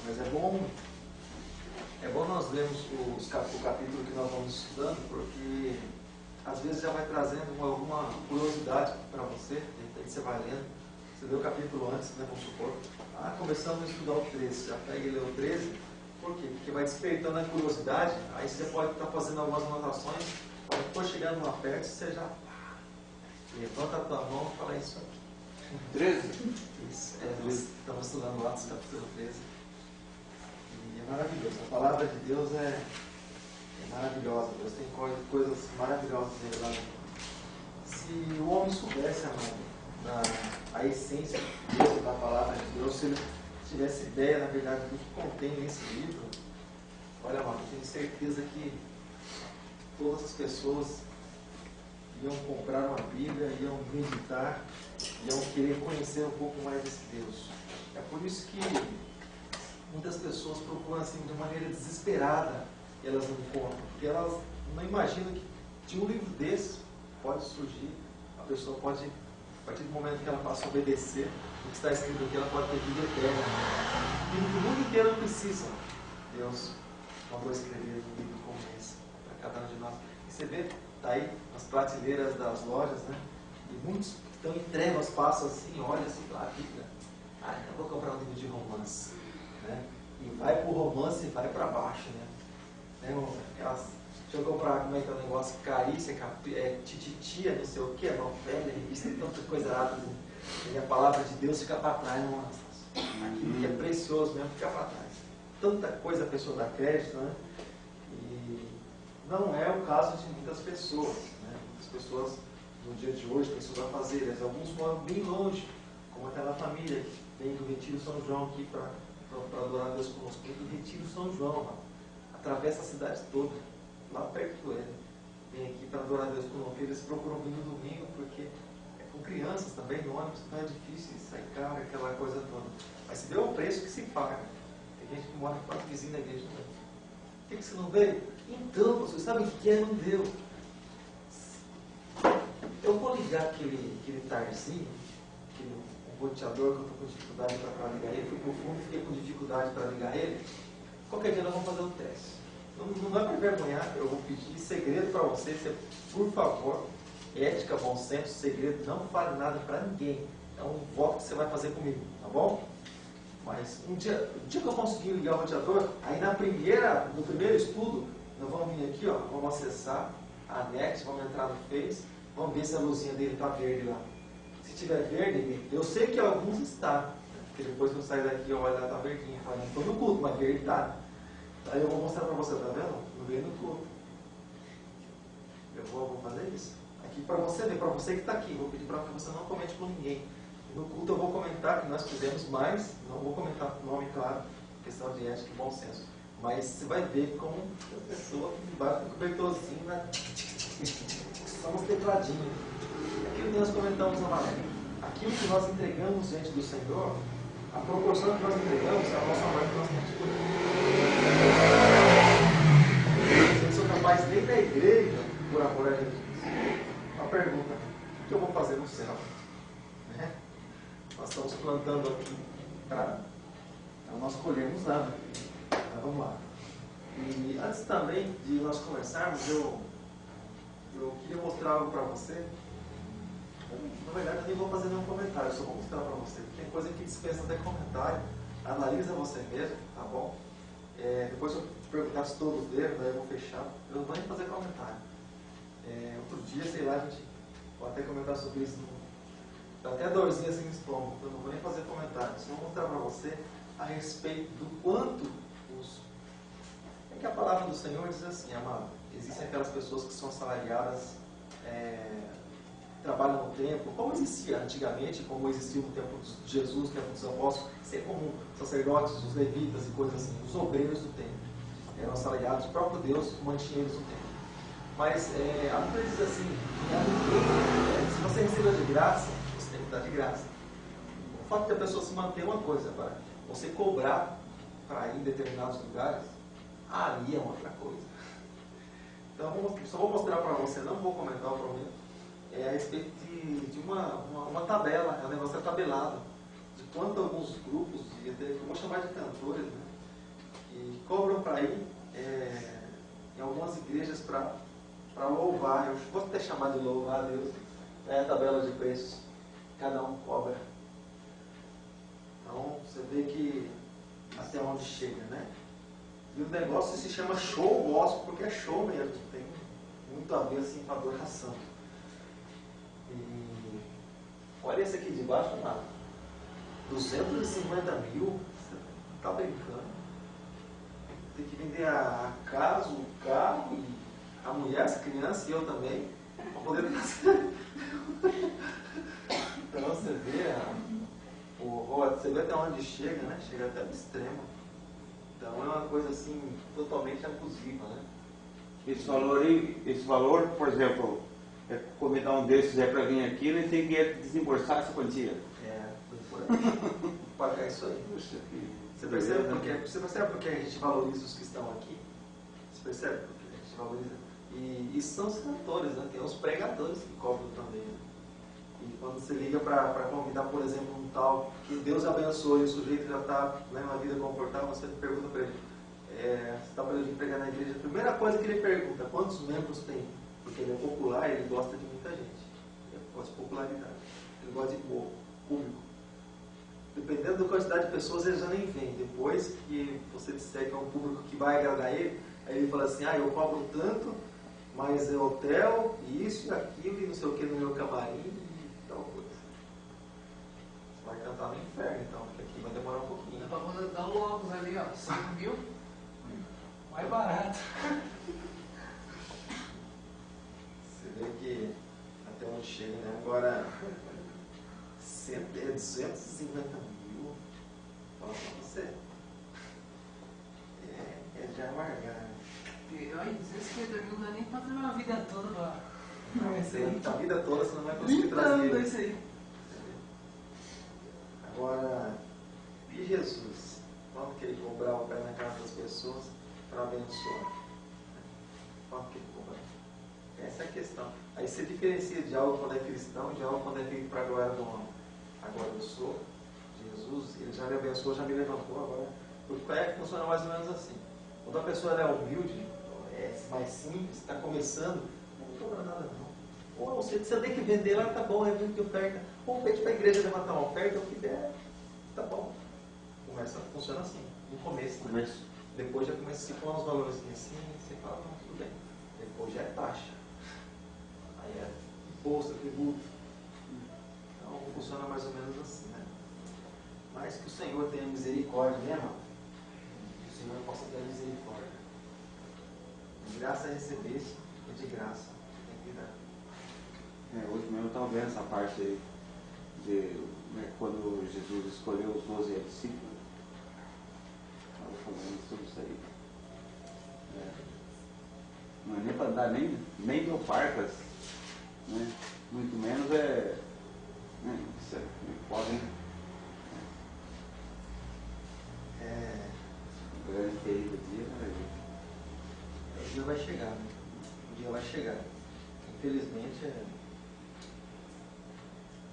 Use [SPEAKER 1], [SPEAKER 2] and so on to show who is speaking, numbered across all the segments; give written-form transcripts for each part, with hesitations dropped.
[SPEAKER 1] Mas é bom nós lermos o capítulo que nós vamos estudando, porque às vezes já vai trazendo alguma curiosidade para você, de repente você vai lendo, você lê o capítulo antes, né, vamos supor, começamos a estudar o 13, já pega e lê o 13, por quê? Porque vai despertando a curiosidade, aí você pode estar fazendo algumas anotações, quando for chegando lá perto, você já levanta a tua mão e fala isso aqui.
[SPEAKER 2] 13?
[SPEAKER 1] Isso, nós estamos estudando Atos capítulo 13. E é maravilhoso. A palavra de Deus é maravilhosa. Deus tem coisas maravilhosas nele lá. Se o homem soubesse, amado, a essência de Deus, da palavra de Deus, se ele tivesse ideia, na verdade, do que contém nesse livro, olha, amado, eu tenho certeza que todas as pessoas iam comprar uma Bíblia, iam meditar, iam querer conhecer um pouco mais desse Deus. É por isso que muitas pessoas procuram assim de maneira desesperada e elas não encontram, porque elas não imaginam que de um livro desse pode surgir, a pessoa pode, a partir do momento que ela passa a obedecer o que está escrito aqui, ela pode ter vida eterna. E o mundo inteiro precisa. Deus mandou escrever um livro como esse para cada um de nós. E você vê, está aí nas prateleiras das lojas, né? E muitos que estão em trevas passam assim, olha assim para a Bíblia. Eu vou comprar um livro de romance. Né? E vai para o romance e vai para baixo. Né? Deixa eu comprar, como é que é o negócio? Carícia, tititia, não sei o que, novela, revista, tanta coisa errada. E a palavra de Deus fica para trás. Aquilo que é precioso mesmo fica para trás. Tanta coisa a pessoa dá crédito, né? E não é o caso de muitas pessoas. Né? Muitas pessoas, no dia de hoje, têm seus afazeres. Alguns moram bem longe, como aquela família que vem do Retiro São João aqui para adorar a Deus conosco. Vem do Retiro São João, atravessa a cidade toda, lá perto do Éden. Vem aqui para adorar a Deus conosco. Eles procuram vir no domingo, porque é com crianças também, no ônibus não é difícil, sai caro, aquela coisa toda. Mas se vê o preço que se paga. Tem gente que mora quase vizinho da igreja. Por que você não veio? Então, você sabe o que é? Não deu. Eu vou ligar aquele tarzinho, o roteador que eu estou com dificuldade para ligar ele, fui pro fundo, fiquei com dificuldade para ligar ele. Qualquer dia nós vamos fazer um teste. Não vai me envergonhar, eu vou pedir segredo para você, por favor, ética, bom senso, segredo, não fale nada para ninguém. É um voto que você vai fazer comigo, tá bom? Mas o dia que eu conseguir ligar o roteador, aí no primeiro estudo, nós vamos vir aqui, vamos acessar a net, vamos entrar no Face, vamos ver se a luzinha dele está verde lá. Se tiver verde, eu sei que alguns está, porque depois que eu sair daqui, eu olho lá, está verdinho. Não estou no culto, mas verde está. Aí eu vou mostrar para você, tá vendo? Não veio no culto. Eu vou fazer isso. Aqui para você ver, para você que está aqui, vou pedir para que você não comente com ninguém. No culto eu vou comentar que nós fizemos mais, não vou comentar o nome, claro, questão de ética e bom senso. Mas você vai ver como a pessoa que vai com o cobertorzinho, né? Só uns tecladinhos. Aquilo que nós comentamos na matéria. Aquilo que nós entregamos diante do Senhor, a proporção que nós entregamos é a nossa mãe que nós temos por ele. Eu sou capaz nem da igreja, por amor a Jesus. Uma pergunta: o que eu vou fazer no céu? Né? Nós estamos plantando aqui para nós colhermos nada. Mas vamos lá. E antes também de nós conversarmos, eu queria mostrar algo para você. Na verdade, eu nem vou fazer nenhum comentário, só vou mostrar para você. Tem coisa que dispensa até comentário. Analisa você mesmo, tá bom? Depois, se eu te perguntar se todos leram, daí eu vou fechar. Eu não vou nem fazer comentário. Outro dia, sei lá, a gente pode até comentar sobre isso. Dá até dorzinha assim no estômago. Eu não vou nem fazer comentário. Só vou mostrar para você a respeito do quanto é que a palavra do Senhor diz assim, amado. Existem aquelas pessoas que são assalariadas, trabalham no templo, como existia antigamente, como existiu no tempo de Jesus, no tempo dos apóstolos, ser comum, sacerdotes, os levitas e coisas assim, os obreiros do templo, eram assalariados, o próprio Deus mantinha eles no templo. Mas a Bíblia diz assim, se você recebeu de graça, você tem que dar de graça. O fato de a pessoa se manter uma coisa, para você cobrar para ir em determinados lugares, aí é uma outra coisa. Então, só vou mostrar para você, não vou comentar o problema. A respeito de uma tabela, o negócio é tabelado, de quanto alguns grupos, eu vou chamar de cantores, né? E cobram para ir em algumas igrejas para louvar. Eu vou até chamar de louvar a Deus. É a tabela de preços. Cada um cobra. Então você vê que até onde chega, né? E o negócio se chama show gospel, porque é show mesmo. Tem muito a ver assim com a adoração. E olha esse aqui de baixo, lá. 250 mil. Você tá brincando? Tem que vender a casa, o carro, e a mulher, as crianças e eu também, para poder trazer. Então você vê você vê até onde chega, né? Chega até o extremo. Então é uma coisa assim totalmente abusiva, né?
[SPEAKER 2] Esse valor, por exemplo, comentar um desses para vir aqui, ele tem que desembolsar essa quantia.
[SPEAKER 1] Por aí. Pagar isso aí. Você percebe porque a gente valoriza os que estão aqui? Você percebe porque a gente valoriza? E são os cantores, né? Tem os pregadores que cobram também. Né? E quando você liga para convidar, por exemplo, um tal que Deus abençoe e o sujeito já está numa vida confortável, você pergunta para ele, você está para ele pregar na igreja, a primeira coisa que ele pergunta, quantos membros tem? Porque ele é popular e ele gosta de muita gente. Ele gosta de popularidade. Ele gosta de público. Dependendo da quantidade de pessoas, ele já nem vem. Depois que você disser que é um público que vai agradar ele, aí ele fala assim, eu cobro tanto, mas é hotel, isso e aquilo, e não sei o que no meu camarim, e tal coisa. Você vai cantar no inferno, então, porque aqui vai demorar um pouquinho.
[SPEAKER 3] Dá pra dar um óculos ali, ó, 5 mil, mais barato.
[SPEAKER 1] Você vê que até onde chega, né? Agora, 250 mil, fala pra você. É de amargar.
[SPEAKER 3] Olha, 250 mil não dá nem pra ter uma vida toda pra...
[SPEAKER 1] A vida toda você não vai conseguir trazer.
[SPEAKER 3] Isso aí.
[SPEAKER 1] Agora, e Jesus? Quando que ele cobrava para ir na casa das pessoas para abençoar? Quando que ele cobrava? Essa é a questão. Aí você diferencia de algo quando é cristão, de algo quando é feito para a glória do homem. Agora eu sou Jesus, ele já me abençoou, já me levantou agora. Porque funciona mais ou menos assim. Quando a pessoa é humilde, é mais simples, está começando, não cobra nada não. Ou você tem que vender lá, tá bom, é muito oferta. Ou pede para a igreja levantar uma oferta, o que der, tá bom. Funciona assim, no começo. Né? Depois já começa a se pôr uns valores assim, você fala, não, tudo bem. Depois já é taxa. Aí é imposto, tributo. Então funciona mais ou menos assim, né? Mas que o Senhor tenha misericórdia, né, irmão? Que o Senhor possa ter misericórdia. De graça recebeste, e de graça tem que dar.
[SPEAKER 2] Hoje mesmo eu estava vendo essa parte aí, quando Jesus escolheu os 12 discípulos. Estava falando sobre isso aí. Não é nem para andar nem leopardas, né? Muito menos podem. O grande querido dia, né?
[SPEAKER 1] O dia vai chegar, né? O dia vai chegar. Infelizmente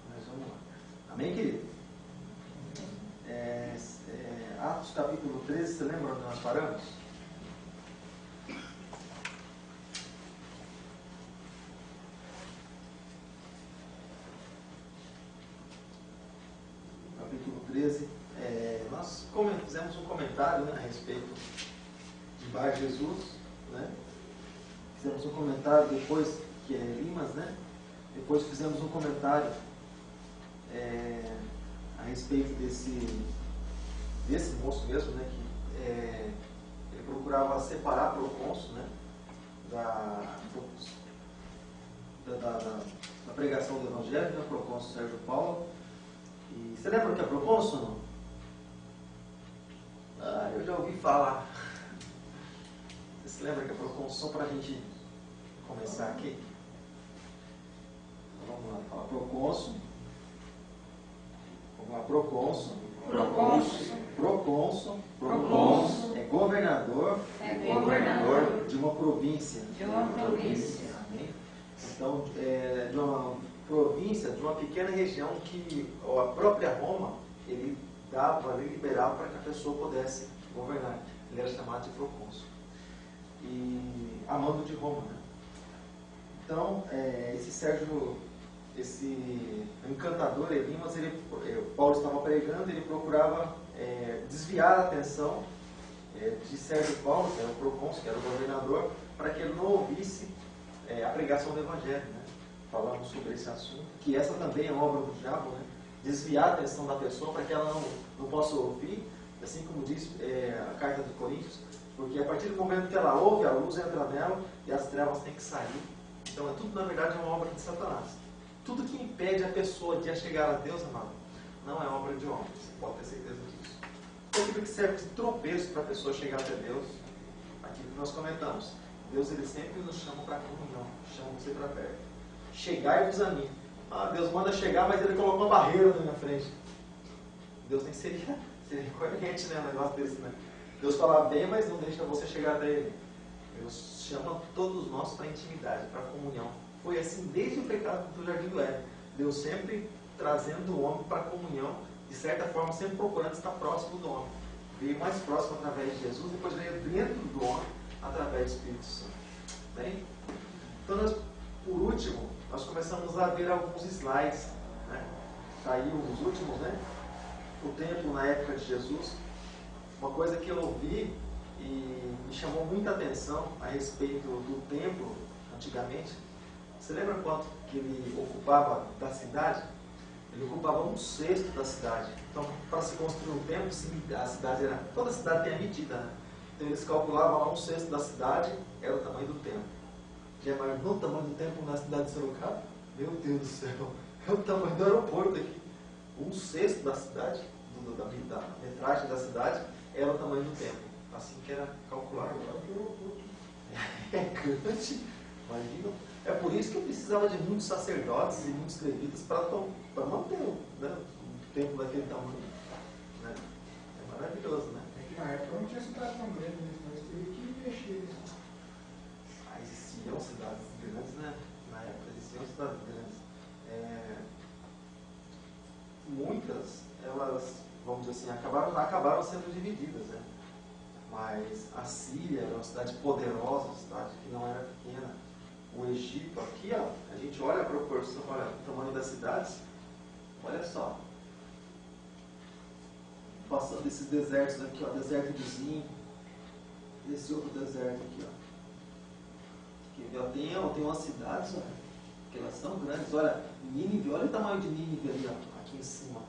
[SPEAKER 1] Mas vamos lá. Amém, querido? Atos capítulo 13, você lembra onde nós paramos? Capítulo 13. Nós fizemos um comentário, né, a respeito de Bar Jesus, né? Fizemos um comentário depois, que é Limas, né? Depois fizemos um comentário a respeito desse moço mesmo, né? Que ele procurava separar procônsul, né? Da pregação do Evangelho, né? Procônsul Sérgio Paulo. E você lembra o que é procônsul, não? Eu já ouvi falar. Você se lembra que é procônsul? Só para a gente começar aqui. Então, vamos lá, fala procônsul. Vamos lá, procônsul. É governador. De uma província. Amém? Então, de uma província, de uma pequena região que a própria Roma, ele dava ali, liberava para que a pessoa pudesse governar. Ele era chamado de procônsul. E a mando de Roma, né? Então, esse Sérgio, esse encantador Elimas, Paulo estava pregando, ele procurava desviar a atenção de Sérgio Paulo, que era o procônsul, que era o governador, para que ele não ouvisse a pregação do Evangelho, né? Falamos sobre esse assunto, que essa também é obra do diabo, né? Desviar a atenção da pessoa para que ela não possa ouvir, assim como diz a carta de Coríntios, porque a partir do momento que ela ouve, a luz entra nela e as trevas têm que sair. Então, tudo na verdade é uma obra de Satanás. Tudo que impede a pessoa de chegar a Deus, amado, não é obra de homem, você pode ter certeza disso. Tudo que serve de tropeço para a pessoa chegar até Deus, aquilo que nós comentamos, Deus ele sempre nos chama para a comunhão, chama você para perto. Chegar-vos a mim. Deus manda chegar, mas ele colocou uma barreira na minha frente. Deus nem seria incoerente, né, um negócio desse, né? Deus fala bem, mas não deixa você chegar até ele. Deus chama todos nós para intimidade, para comunhão. Foi assim desde o pecado do Jardim do Éden. Deus sempre trazendo o homem para a comunhão, de certa forma sempre procurando estar próximo do homem. Veio mais próximo através de Jesus, depois veio dentro do homem através do Espírito Santo. Bem? Então, por último, nós começamos a ver alguns slides, né? Saiu os últimos, né? O templo na época de Jesus. Uma coisa que eu ouvi e me chamou muita atenção a respeito do templo antigamente. Você lembra quanto que ele ocupava da cidade? Ele ocupava 1/6 da cidade. Então, para se construir um templo, a cidade era... Toda cidade tem a medida, né? Então, eles calculavam lá 1/6 da cidade, era o tamanho do templo. Já imaginou o tamanho do templo na cidade de Sorocaba? Meu Deus do céu! É o tamanho do aeroporto aqui. 1/6 da cidade, da metragem da cidade, era o tamanho do templo. Assim que era calculado. É grande. Imagina. É por isso que eu precisava de muitos sacerdotes e muitos levitas para manter, né, o templo daquele tamanho. Né? É maravilhoso, né?
[SPEAKER 4] É que na época não tinha cidade tão grande, mas teve que mexer nisso.
[SPEAKER 1] Existiam cidades grandes, né? Na época existiam cidades grandes. Muitas, elas, vamos dizer assim, acabaram sendo divididas, né? Mas a Síria era uma cidade poderosa, uma cidade que não era pequena. O Egito, aqui, ó, a gente olha a proporção, olha o tamanho das cidades, olha só. Passando esses desertos aqui, ó, deserto de Zin, esse outro deserto aqui, ó. Tem umas cidades, ó, que elas são grandes. Olha, Nínive, olha o tamanho de Nínive ali, ó, aqui em cima.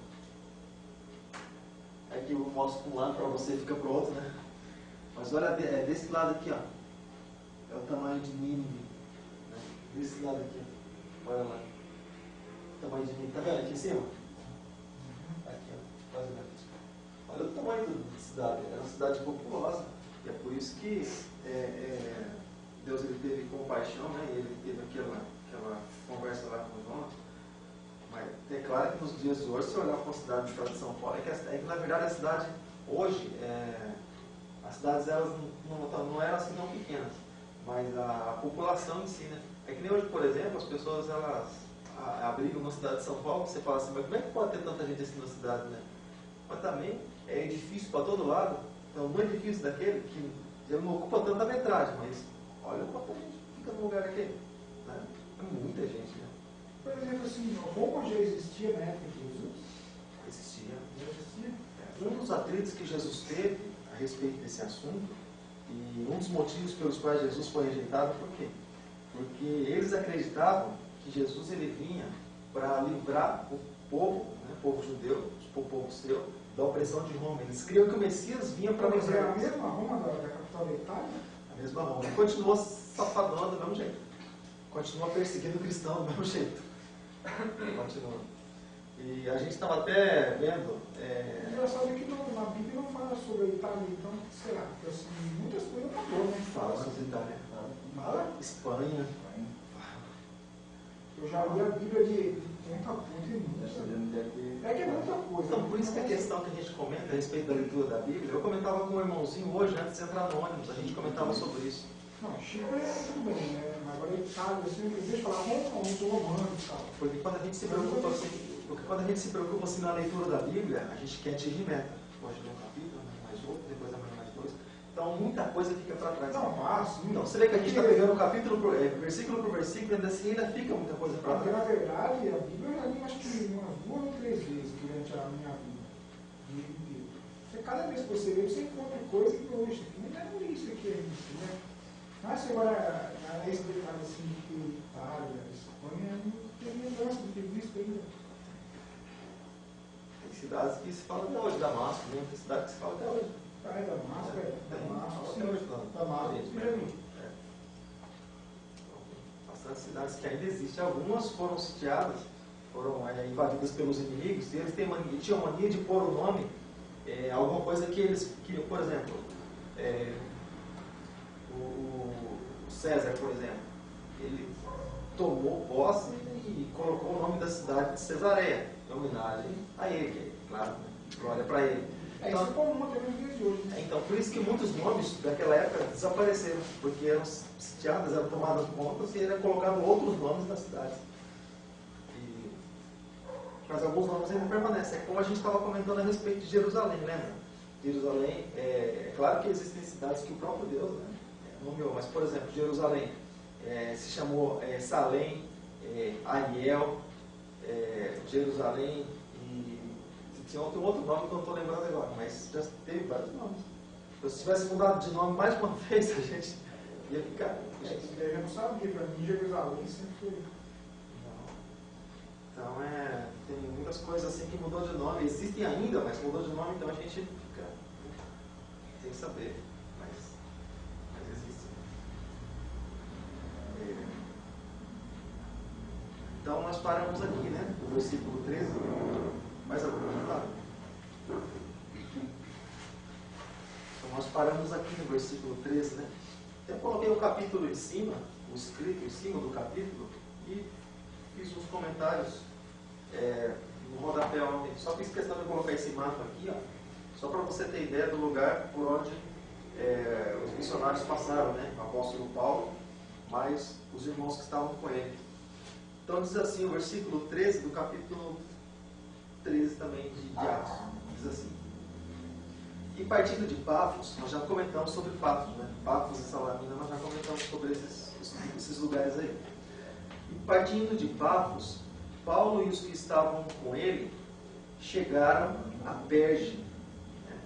[SPEAKER 1] Aqui eu mostro para um lado para você, fica para o outro, né? Mas olha, desse lado aqui, ó, é o tamanho de Nínive. Né? Desse lado aqui, olha lá. O tamanho de Nínive, tá vendo aqui em cima? Aqui, ó, quase vendo. Olha o tamanho da cidade, é uma cidade populosa. E é por isso que Deus ele teve compaixão, né? E ele teve aquela conversa lá com João. Mas é claro que nos dias de hoje, se olhar para a cidade do estado de São Paulo, é que na verdade a cidade, hoje, as cidades elas não eram assim tão pequenas, mas a população em si, né? É que nem hoje, por exemplo, as pessoas elas abrigam na cidade de São Paulo, você fala assim, mas como é que pode ter tanta gente assim na cidade, né? Mas também é edifício para todo lado, então um edifício daquele que ele não ocupa tanta metragem, mas olha quanta gente fica no lugar aquele, né? É muita gente, né?
[SPEAKER 4] Por exemplo, assim, Roma já existia na época de Jesus?
[SPEAKER 1] Existia.
[SPEAKER 4] Já existia?
[SPEAKER 1] Um dos atritos que Jesus teve a respeito desse assunto, e um dos motivos pelos quais Jesus foi rejeitado, por quê? Porque eles acreditavam que Jesus ele vinha para livrar o povo, né, o povo judeu, o povo seu, da opressão de Roma. Eles criam que o Messias vinha para
[SPEAKER 4] Mas era a
[SPEAKER 1] livrar.
[SPEAKER 4] mesma Roma da capital da Itália?
[SPEAKER 1] A mesma Roma. E continua safadona do mesmo jeito. Continua perseguindo o cristão do mesmo jeito. Continua. E a gente estava até vendo.
[SPEAKER 4] O engraçado é que na Bíblia não fala sobre a Itália, então, será? Porque assim, muitas coisas mudou, né?
[SPEAKER 1] Fala sobre Itália. Fala Espanha.
[SPEAKER 4] Eu já li a Bíblia de ponta a ponta e muito. É que é muita coisa.
[SPEAKER 1] Então, por isso que a questão que a gente comenta a respeito da leitura da Bíblia, eu comentava com um irmãozinho hoje, antes de entrar no ônibus, a gente comentava sobre isso.
[SPEAKER 4] Não, Chipre é tudo bem, né? Mas agora a Itália, assim, eu deixo falar Roma, os romanos e tal.
[SPEAKER 1] Porque quando a gente se preocupa assim, Porque quando a gente se preocupa assim na leitura da Bíblia, a gente quer atingir meta. Pode ler um capítulo, amanhã mais outro, depois amanhã mais dois. Então muita coisa fica para trás.
[SPEAKER 4] Não, mas...
[SPEAKER 1] Então você vê que a gente está pegando versículo por versículo, ainda assim ainda fica muita coisa para
[SPEAKER 4] Porque,
[SPEAKER 1] trás.
[SPEAKER 4] na verdade, a Bíblia eu já li acho que umas 2 ou 3 vezes durante a minha vida. Porque cada vez que você lê, você encontra coisa que hoje, não é isso aqui, é isso, né? Mas agora, a explicada assim, que Itália, Espanha, não tem lembrança do que visto ainda.
[SPEAKER 1] Tem cidades que se fala até hoje, Damasco, né? Tem cidade que se fala até hoje.
[SPEAKER 4] Ah, é Damasco,
[SPEAKER 1] Fala
[SPEAKER 4] sim.
[SPEAKER 1] até hoje, não.
[SPEAKER 4] Damasco,
[SPEAKER 1] Oriente
[SPEAKER 4] eu já
[SPEAKER 1] Médio.
[SPEAKER 4] vi.
[SPEAKER 1] Bastante cidades que ainda existem. Algumas foram sitiadas, foram invadidas pelos inimigos, e eles tinham mania de pôr o nome, alguma coisa que eles queriam. Por exemplo, o César, por exemplo, ele tomou posse e colocou o nome da cidade de Cesareia, em homenagem a ele, claro, glória para ele.
[SPEAKER 4] Isso é comum até nos dias de hoje, né?
[SPEAKER 1] Então, por isso que muitos nomes daquela época desapareceram, porque eram sitiadas, eram tomadas contas e eram colocados outros nomes das cidades. Mas alguns nomes ainda permanecem. É como a gente estava comentando a respeito de Jerusalém, lembra? Jerusalém, é claro que existem cidades que o próprio Deus, né, nomeou, mas, por exemplo, Jerusalém se chamou Salém, Ariel, Jerusalém, e tinha outro nome que eu não estou lembrando agora, mas já teve vários nomes. Então, se tivesse mudado de nome mais uma vez, a gente ia ficar.
[SPEAKER 4] Eu já não sabia, para mim Jerusalém sempre foi.
[SPEAKER 1] Então tem muitas coisas assim que mudou de nome. Existem ainda, mas mudou de nome, então a gente fica sem saber. Mas existe. Então nós paramos aqui, né? No versículo 13. Mais algum comentário? Então nós paramos aqui no versículo 13, né? Eu coloquei o capítulo em cima, o escrito em cima do capítulo, e fiz uns comentários no rodapé ontem. Só fiz questão de colocar esse mapa aqui, ó, só para você ter ideia do lugar por onde os missionários passaram, né? O apóstolo Paulo, mais os irmãos que estavam com ele. Então diz assim, o versículo 13 do capítulo 13 também de Atos, diz assim: e partindo de Pafos, nós já comentamos sobre Pafos, né? Pafos e Salamina, nós já comentamos sobre esses lugares aí. E partindo de Pafos, Paulo e os que estavam com ele chegaram a Perge, né,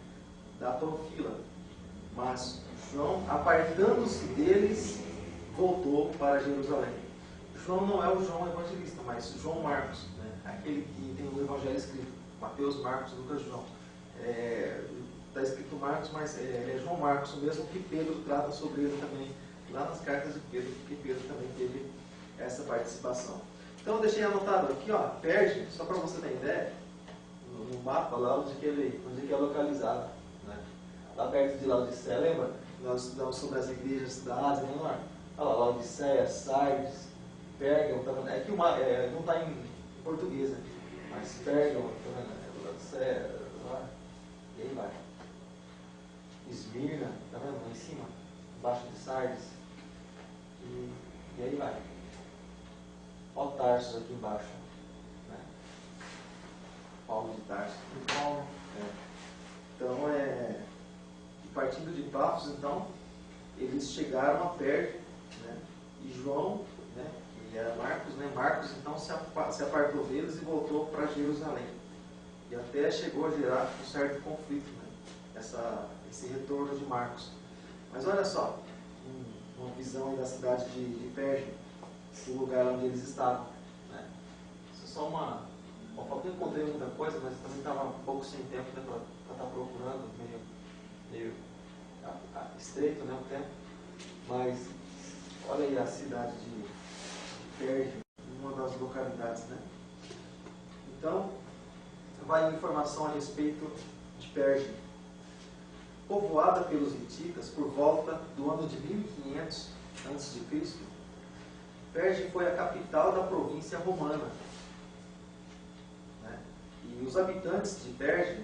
[SPEAKER 1] da Panfila. Mas João, apartando-se deles, voltou para Jerusalém. João não é o João evangelista, mas João Marcos, né, aquele que tem o evangelho escrito. Mateus, Marcos, Lucas, João. Está escrito Marcos, mas é João Marcos, o mesmo que Pedro trata sobre ele também, lá nas cartas de Pedro, porque Pedro também teve essa participação. Então eu deixei anotado aqui, ó, Perge, só para você ter ideia, no mapa lá onde que é localizado, né? Lá perto de Laodiceia, lembra? Nós estudamos sobre as igrejas da Ásia Menor. Olha lá, Laodiceia, Sardes, Pérgamo, tá vendo? É que não está em português, né? Mas Pérgamo, tá vendo? Laodiceia, lá, e aí vai. Esmirna, tá vendo? Lá em cima, embaixo de Sardes, e aí vai. Olha o Tarso aqui embaixo, né? Paulo de Tarso. Então, partindo de Pafos, então, eles chegaram a Perge, né? E João, né, que era Marcos, né? Marcos, então, se apartou deles e voltou para Jerusalém. E até chegou a gerar um certo conflito, né? Esse retorno de Marcos. Mas olha só, uma visão aí da cidade de Perge, esse lugar onde eles estavam, né? Isso é só uma foto. Eu encontrei muita coisa, mas também estava um pouco sem tempo, né, para estar procurando, meio estreito, né, o tempo. Mas olha aí a cidade de Perge, uma das localidades, né? Então, vai informação a respeito de Perge. Povoada pelos hititas por volta do ano de 1500 a.C., Perge foi a capital da província romana, né? E os habitantes de Perge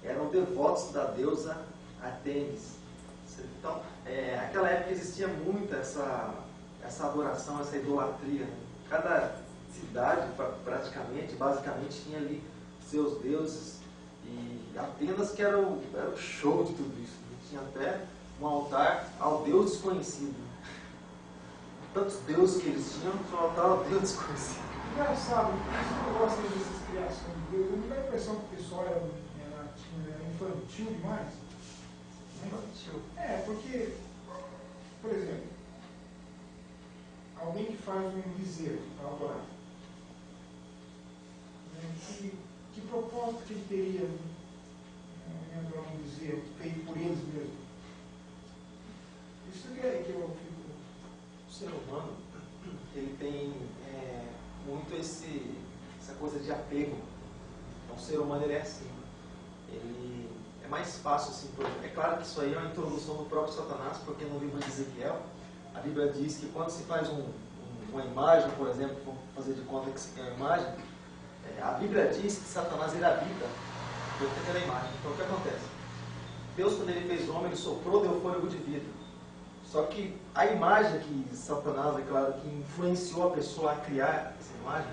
[SPEAKER 1] eram devotos da deusa Artemis. Então, naquela época existia muito essa adoração, essa idolatria. Cada cidade, praticamente, basicamente, tinha ali seus deuses. E Atenas que era o show de tudo isso. Tinha até um altar ao Deus desconhecido. Tantos deuses que eles tinham, tinha um altar ao Deus desconhecido.
[SPEAKER 4] Engraçado, isso eu gosto dessas criações de Deus. Eu não dá a impressão que o pessoal era infantil demais.
[SPEAKER 1] Infantil.
[SPEAKER 4] Porque, por exemplo, alguém que faz um bezerro para adorar. Que propósito que ele teria em adorar um bezerro feito por eles mesmos? Isso que eu fico.
[SPEAKER 1] O ser humano, ele tem muito essa coisa de apego. Então, o ser humano ele é assim. Ele é mais fácil assim. É claro que isso aí é uma introdução do próprio Satanás, porque no livro de Ezequiel, a Bíblia diz que quando se faz uma imagem, por exemplo, vamos fazer de conta que é uma imagem, a Bíblia diz que Satanás ele habita dentro daquela imagem. Então o que acontece? Deus, quando ele fez o homem, ele soprou, deu fôlego de vida. Só que a imagem que Satanás, é claro, que influenciou a pessoa a criar essa imagem,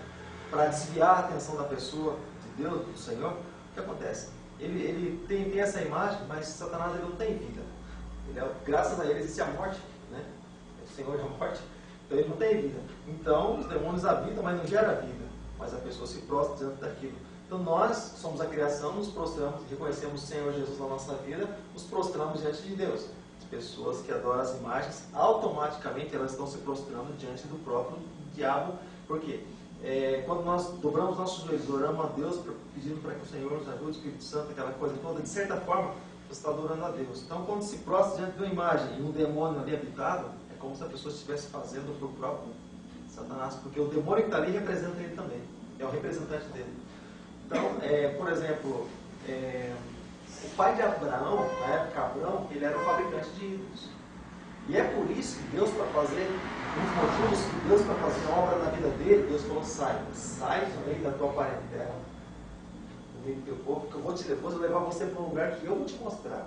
[SPEAKER 1] para desviar a atenção da pessoa de Deus, do Senhor, o que acontece? Ele tem essa imagem, mas Satanás ele não tem vida. Graças a ele existe a morte, né? O Senhor é a morte, então ele não tem vida. Então os demônios habitam, mas não gera vida. Mas a pessoa se prostra diante daquilo. Então nós somos a criação, nos prostramos, reconhecemos o Senhor Jesus na nossa vida, nos prostramos diante de Deus. As pessoas que adoram as imagens, automaticamente elas estão se prostrando diante do próprio diabo. Por quê? Quando nós dobramos nossos joelhos, oramos a Deus, pedindo para que o Senhor nos ajude, o Espírito Santo, aquela coisa toda, de certa forma, você está adorando a Deus. Então quando se prostra diante de uma imagem e um demônio ali habitado, é como se a pessoa estivesse fazendo para o próprio Satanás, porque o demônio que está ali representa ele também, é o representante dele. Então, por exemplo, o pai de Abraão, na época Abraão, ele era o fabricante de ídolos. E é por isso que Deus, para fazer, um dos motivos que Deus, para fazer uma obra na vida dele, Deus falou: sai do meio da tua parentela, do meio do teu povo, porque eu vou depois levar você para um lugar que eu vou te mostrar.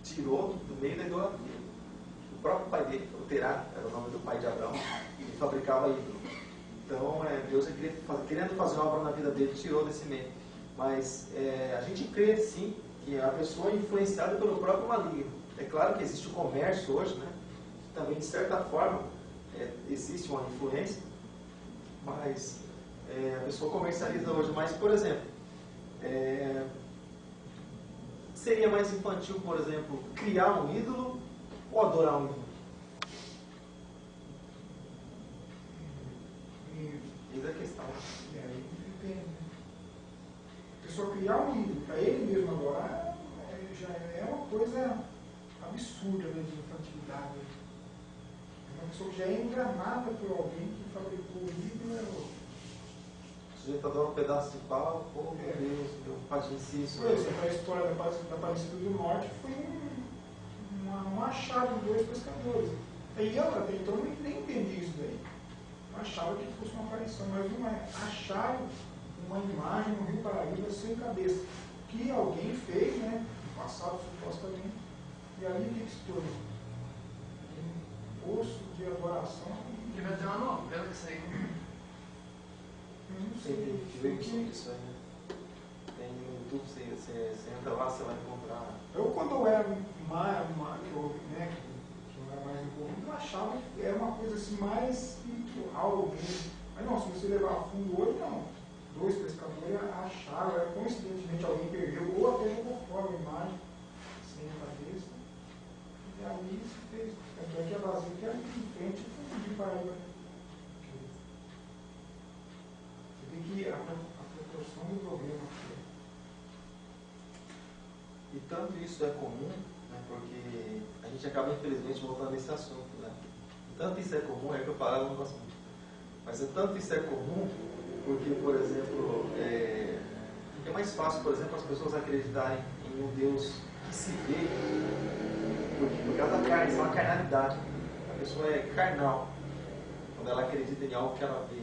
[SPEAKER 1] Tirou do meio da idolatria. O próprio pai dele, o Terá, era o nome do pai de Abraão, ele fabricava ídolos. Então, Deus, querendo fazer uma obra na vida dele, tirou desse meio. Mas a gente crê, sim, que a pessoa é influenciada pelo próprio maligno. É claro que existe o comércio hoje, né? Também, de certa forma, existe uma influência, mas a pessoa comercializa hoje. Mas, por exemplo, seria mais infantil, por exemplo, criar um ídolo ou adorar um ídolo? Eis a questão.
[SPEAKER 4] Depende. A pessoa criar um ídolo para ele mesmo adorar já é uma coisa absurda, né, de infantilidade. É uma pessoa que já é enganada por alguém que fabricou o ídolo.
[SPEAKER 1] O sujeito adora um pedaço de pau, meu Deus, meu padrinho isso.
[SPEAKER 4] Por exemplo, a história da Aparecida do Norte foi um achado de dois pescadores. E eu até então nem entendi isso daí. Eu achava que fosse uma aparição, mas não é. Acharam uma imagem no Rio Paraíba sem cabeça, que alguém fez, né, no passado supostamente, e ali o que se tornou? Um poço de adoração.
[SPEAKER 3] Devia ter uma novela que saiu.
[SPEAKER 4] Não sei.
[SPEAKER 1] Tem isso aí, né? Tem no YouTube, você entra lá, você vai encontrar.
[SPEAKER 4] Eu, quando eu era que eu era mais envolvido, eu achava que era uma coisa assim mais espiritual mesmo. Mas não, se você levar a fundo hoje, não. Dois pescadores acharam, coincidentemente alguém perdeu, ou até jogou fora a imagem, sem a cabeça. E ali se fez. Tanto é que a vazia que era em frente de Paraíba. Você vê que a proporção do problema.
[SPEAKER 1] E tanto isso é comum, né, porque a gente acaba, infelizmente, voltando nesse assunto. Né? Tanto isso é comum, é que eu falava no assunto. Mas tanto isso é comum, porque, por exemplo, é mais fácil, por exemplo, as pessoas acreditarem em um Deus que se vê, por causa da carne, isso é uma carnalidade. A pessoa é carnal quando ela acredita em algo que ela vê.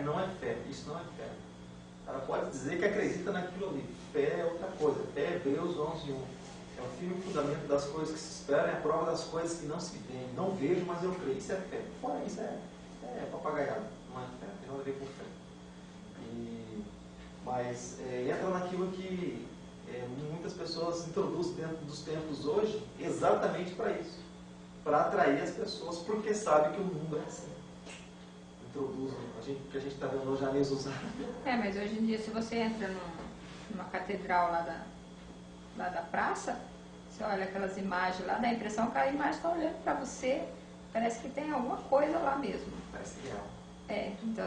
[SPEAKER 1] Não é fé, isso não é fé. Ela pode dizer que acredita naquilo ali. Fé é outra coisa. Fé é Hebreus 11:1. É o firme fundamento das coisas que se esperam, é a prova das coisas que não se veem. Não vejo, mas eu creio. Isso é fé. Fora isso, é papagaiado. Não é fé, tem nada a ver com fé. Mas entra naquilo que muitas pessoas introduzem dentro dos templos hoje, exatamente para isso. Para atrair as pessoas, porque sabe que o mundo é assim. Introduzem, o que a gente está vendo hoje, a mesa usar.
[SPEAKER 5] Mas hoje em dia, se você entra numa catedral lá da praça, você olha aquelas imagens lá, dá a impressão que a imagem está olhando para você, parece que tem alguma coisa lá mesmo.
[SPEAKER 1] Parece real.
[SPEAKER 5] Então,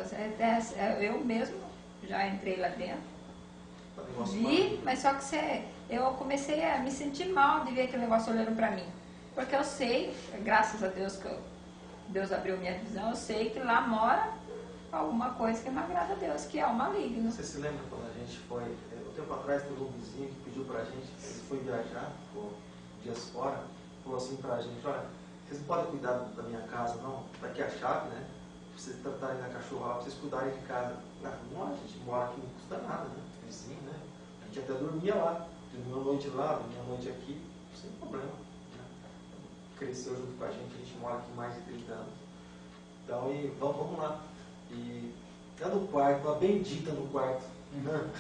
[SPEAKER 5] eu mesmo já entrei lá dentro, vi, mas só que eu comecei a me sentir mal de ver aquele negócio olhando para mim. Porque eu sei, graças a Deus que Deus abriu minha visão, eu sei que lá mora alguma coisa que não agrada a Deus, que é o maligno.
[SPEAKER 1] Você se lembra quando a gente foi, um tempo atrás, teve um vizinho que pediu pra gente, ele foi viajar, ficou dias fora, falou assim pra gente, olha, vocês não podem cuidar da minha casa não, daqui a chave, né? Pra vocês tratarem da cachorra, pra vocês cuidarem de casa. Não, a gente mora aqui, não custa nada, né? Vizinho, né? A gente até dormia lá, dormia uma noite lá, dormia uma noite aqui, sem problema. Cresceu junto com a gente mora aqui mais de 30 anos. Então, vamos lá. E tá no quarto, uma bendita no quarto. Né?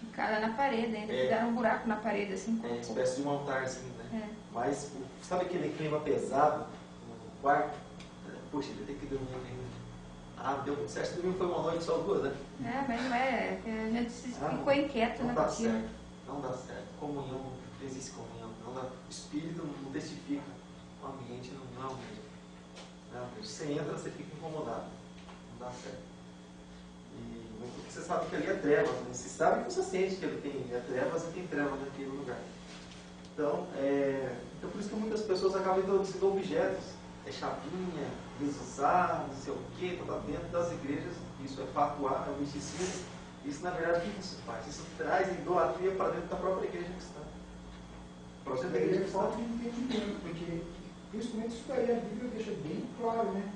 [SPEAKER 5] Ficaram na parede, ainda fizeram um buraco na parede, assim.
[SPEAKER 1] Uma espécie de um altar, assim, né?
[SPEAKER 5] É.
[SPEAKER 1] Mas, sabe aquele clima pesado no quarto? Poxa, ele tem que dormir ainda. Deu muito certo. Dormiu foi uma noite só 2, né?
[SPEAKER 5] Mas não é. A gente ficou inquieto,
[SPEAKER 1] não
[SPEAKER 5] né?
[SPEAKER 1] Dá certo. Não dá certo. Comunhão, não existe comunhão. Não dá. O espírito não testifica. O ambiente não é o mesmo. Você entra, você fica incomodado. Não dá certo. Porque você sabe que ali é trevas. Né? Você sabe que você sente que ele tem trevas e tem trevas naquele lugar. Então por isso que muitas pessoas acabam introduzindo objetos. Chavinha, desusar, não sei o que, está dentro das igrejas. Isso é patuar, é misticismo. Isso, na verdade, o que isso faz? Isso traz idolatria para dentro da própria igreja cristã. Para dentro da igreja cristã.
[SPEAKER 4] Falta de entendimento, porque principalmente isso daí a Bíblia deixa bem claro, né?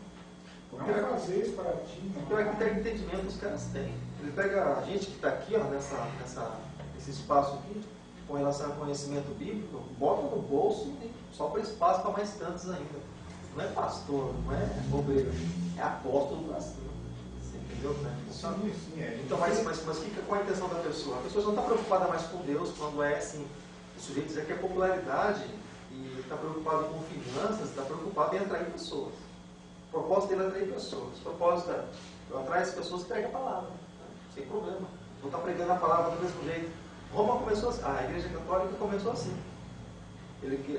[SPEAKER 4] Não fazer isso para ti.
[SPEAKER 1] Pior que tem entendimento, os caras têm. Ele pega a gente que está aqui, ó, nesse espaço aqui, com relação ao conhecimento bíblico, bota no bolso e só para espaço para mais tantos ainda. Não é pastor, não é obreiro, é apóstolo da Você entendeu? Né?
[SPEAKER 4] Sim.
[SPEAKER 1] Então, mas qual a intenção da pessoa? A pessoa não está preocupada mais com Deus quando é assim. O sujeito diz que é popularidade e está preocupado com finanças, está preocupado em atrair pessoas. O propósito dele é atrair pessoas. O propósito é atrair as pessoas que pregam a palavra. Sem problema. Não está pregando a palavra do mesmo jeito. Roma começou assim. A Igreja Católica começou assim.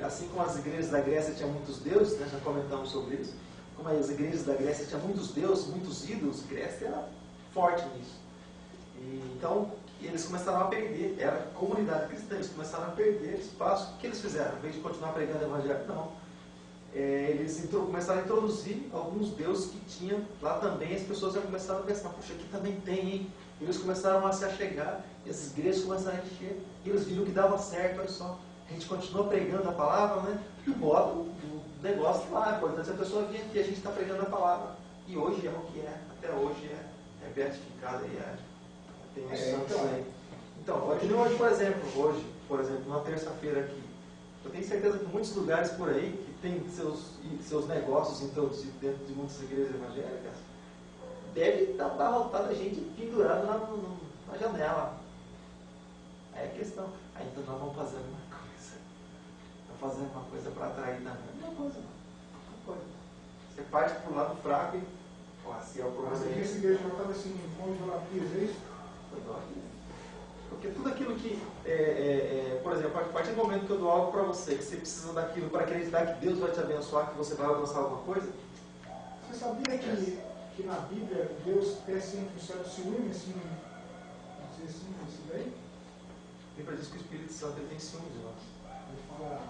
[SPEAKER 1] Assim como as igrejas da Grécia tinham muitos deuses, né, já comentamos sobre isso, como as igrejas da Grécia tinham muitos deuses, muitos ídolos, a Grécia era forte nisso. Então, eles começaram a perder, era comunidade cristã, eles começaram a perder espaço. O que eles fizeram? Em vez de continuar pregando o evangelho, não. Eles começaram a introduzir alguns deuses que tinham lá também, as pessoas já começaram a pensar, puxa, aqui também tem, hein? E eles começaram a se achegar, e as igrejas começaram a encher, e eles viram que dava certo, olha só. A gente continua pregando a palavra, né? E bota o negócio lá. Portanto, se a pessoa vem aqui, a gente está pregando a palavra. E hoje é o que é. Até hoje é beatificado e tem uns santos aí. Então, hoje, por exemplo, numa terça-feira aqui, eu tenho certeza que muitos lugares por aí que tem seus negócios introduzidos dentro de muitas igrejas evangélicas, deve estar abarrotado a gente pendurada na janela. Aí é questão. Aí então nós vamos fazer alguma coisa. Vamos fazer uma coisa para atrair também. Uma coisa. Você parte para o lado fraco e se é o problema.
[SPEAKER 4] Mas aqui essa igreja já estava assim, com idolatria, é isso?
[SPEAKER 1] Porque tudo aquilo que, por exemplo, a partir do momento que eu dou algo para você, que você precisa daquilo para acreditar que Deus vai te abençoar, que você vai alcançar alguma coisa.
[SPEAKER 4] Você sabia que na Bíblia Deus tem sempre um certo ciúme, assim, não sei assim, isso daí?
[SPEAKER 1] A Bíblia diz que o Espírito Santo ele tem ciúme de nós.
[SPEAKER 4] Ele fala,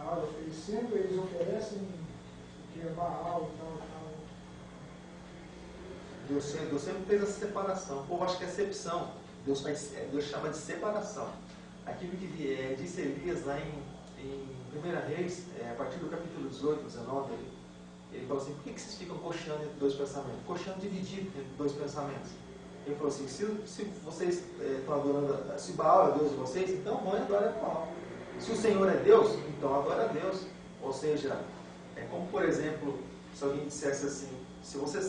[SPEAKER 4] olha, oferecendo, eles oferecem o que é Baal e tal.
[SPEAKER 1] Deus sempre fez essa separação. O povo acha que é excepção. Deus chama de separação. Aquilo que disse Elias lá em 1 Reis, a partir do capítulo 18, 19, ele falou assim, por que vocês ficam coxando entre dois pensamentos? Coxando dividido entre dois pensamentos. Ele falou assim, se vocês estão adorando, se Baal é Deus de vocês, então vão adorar a Baal. Se o Senhor é Deus, então adora a Deus. Ou seja, é como por exemplo, se alguém dissesse assim, se você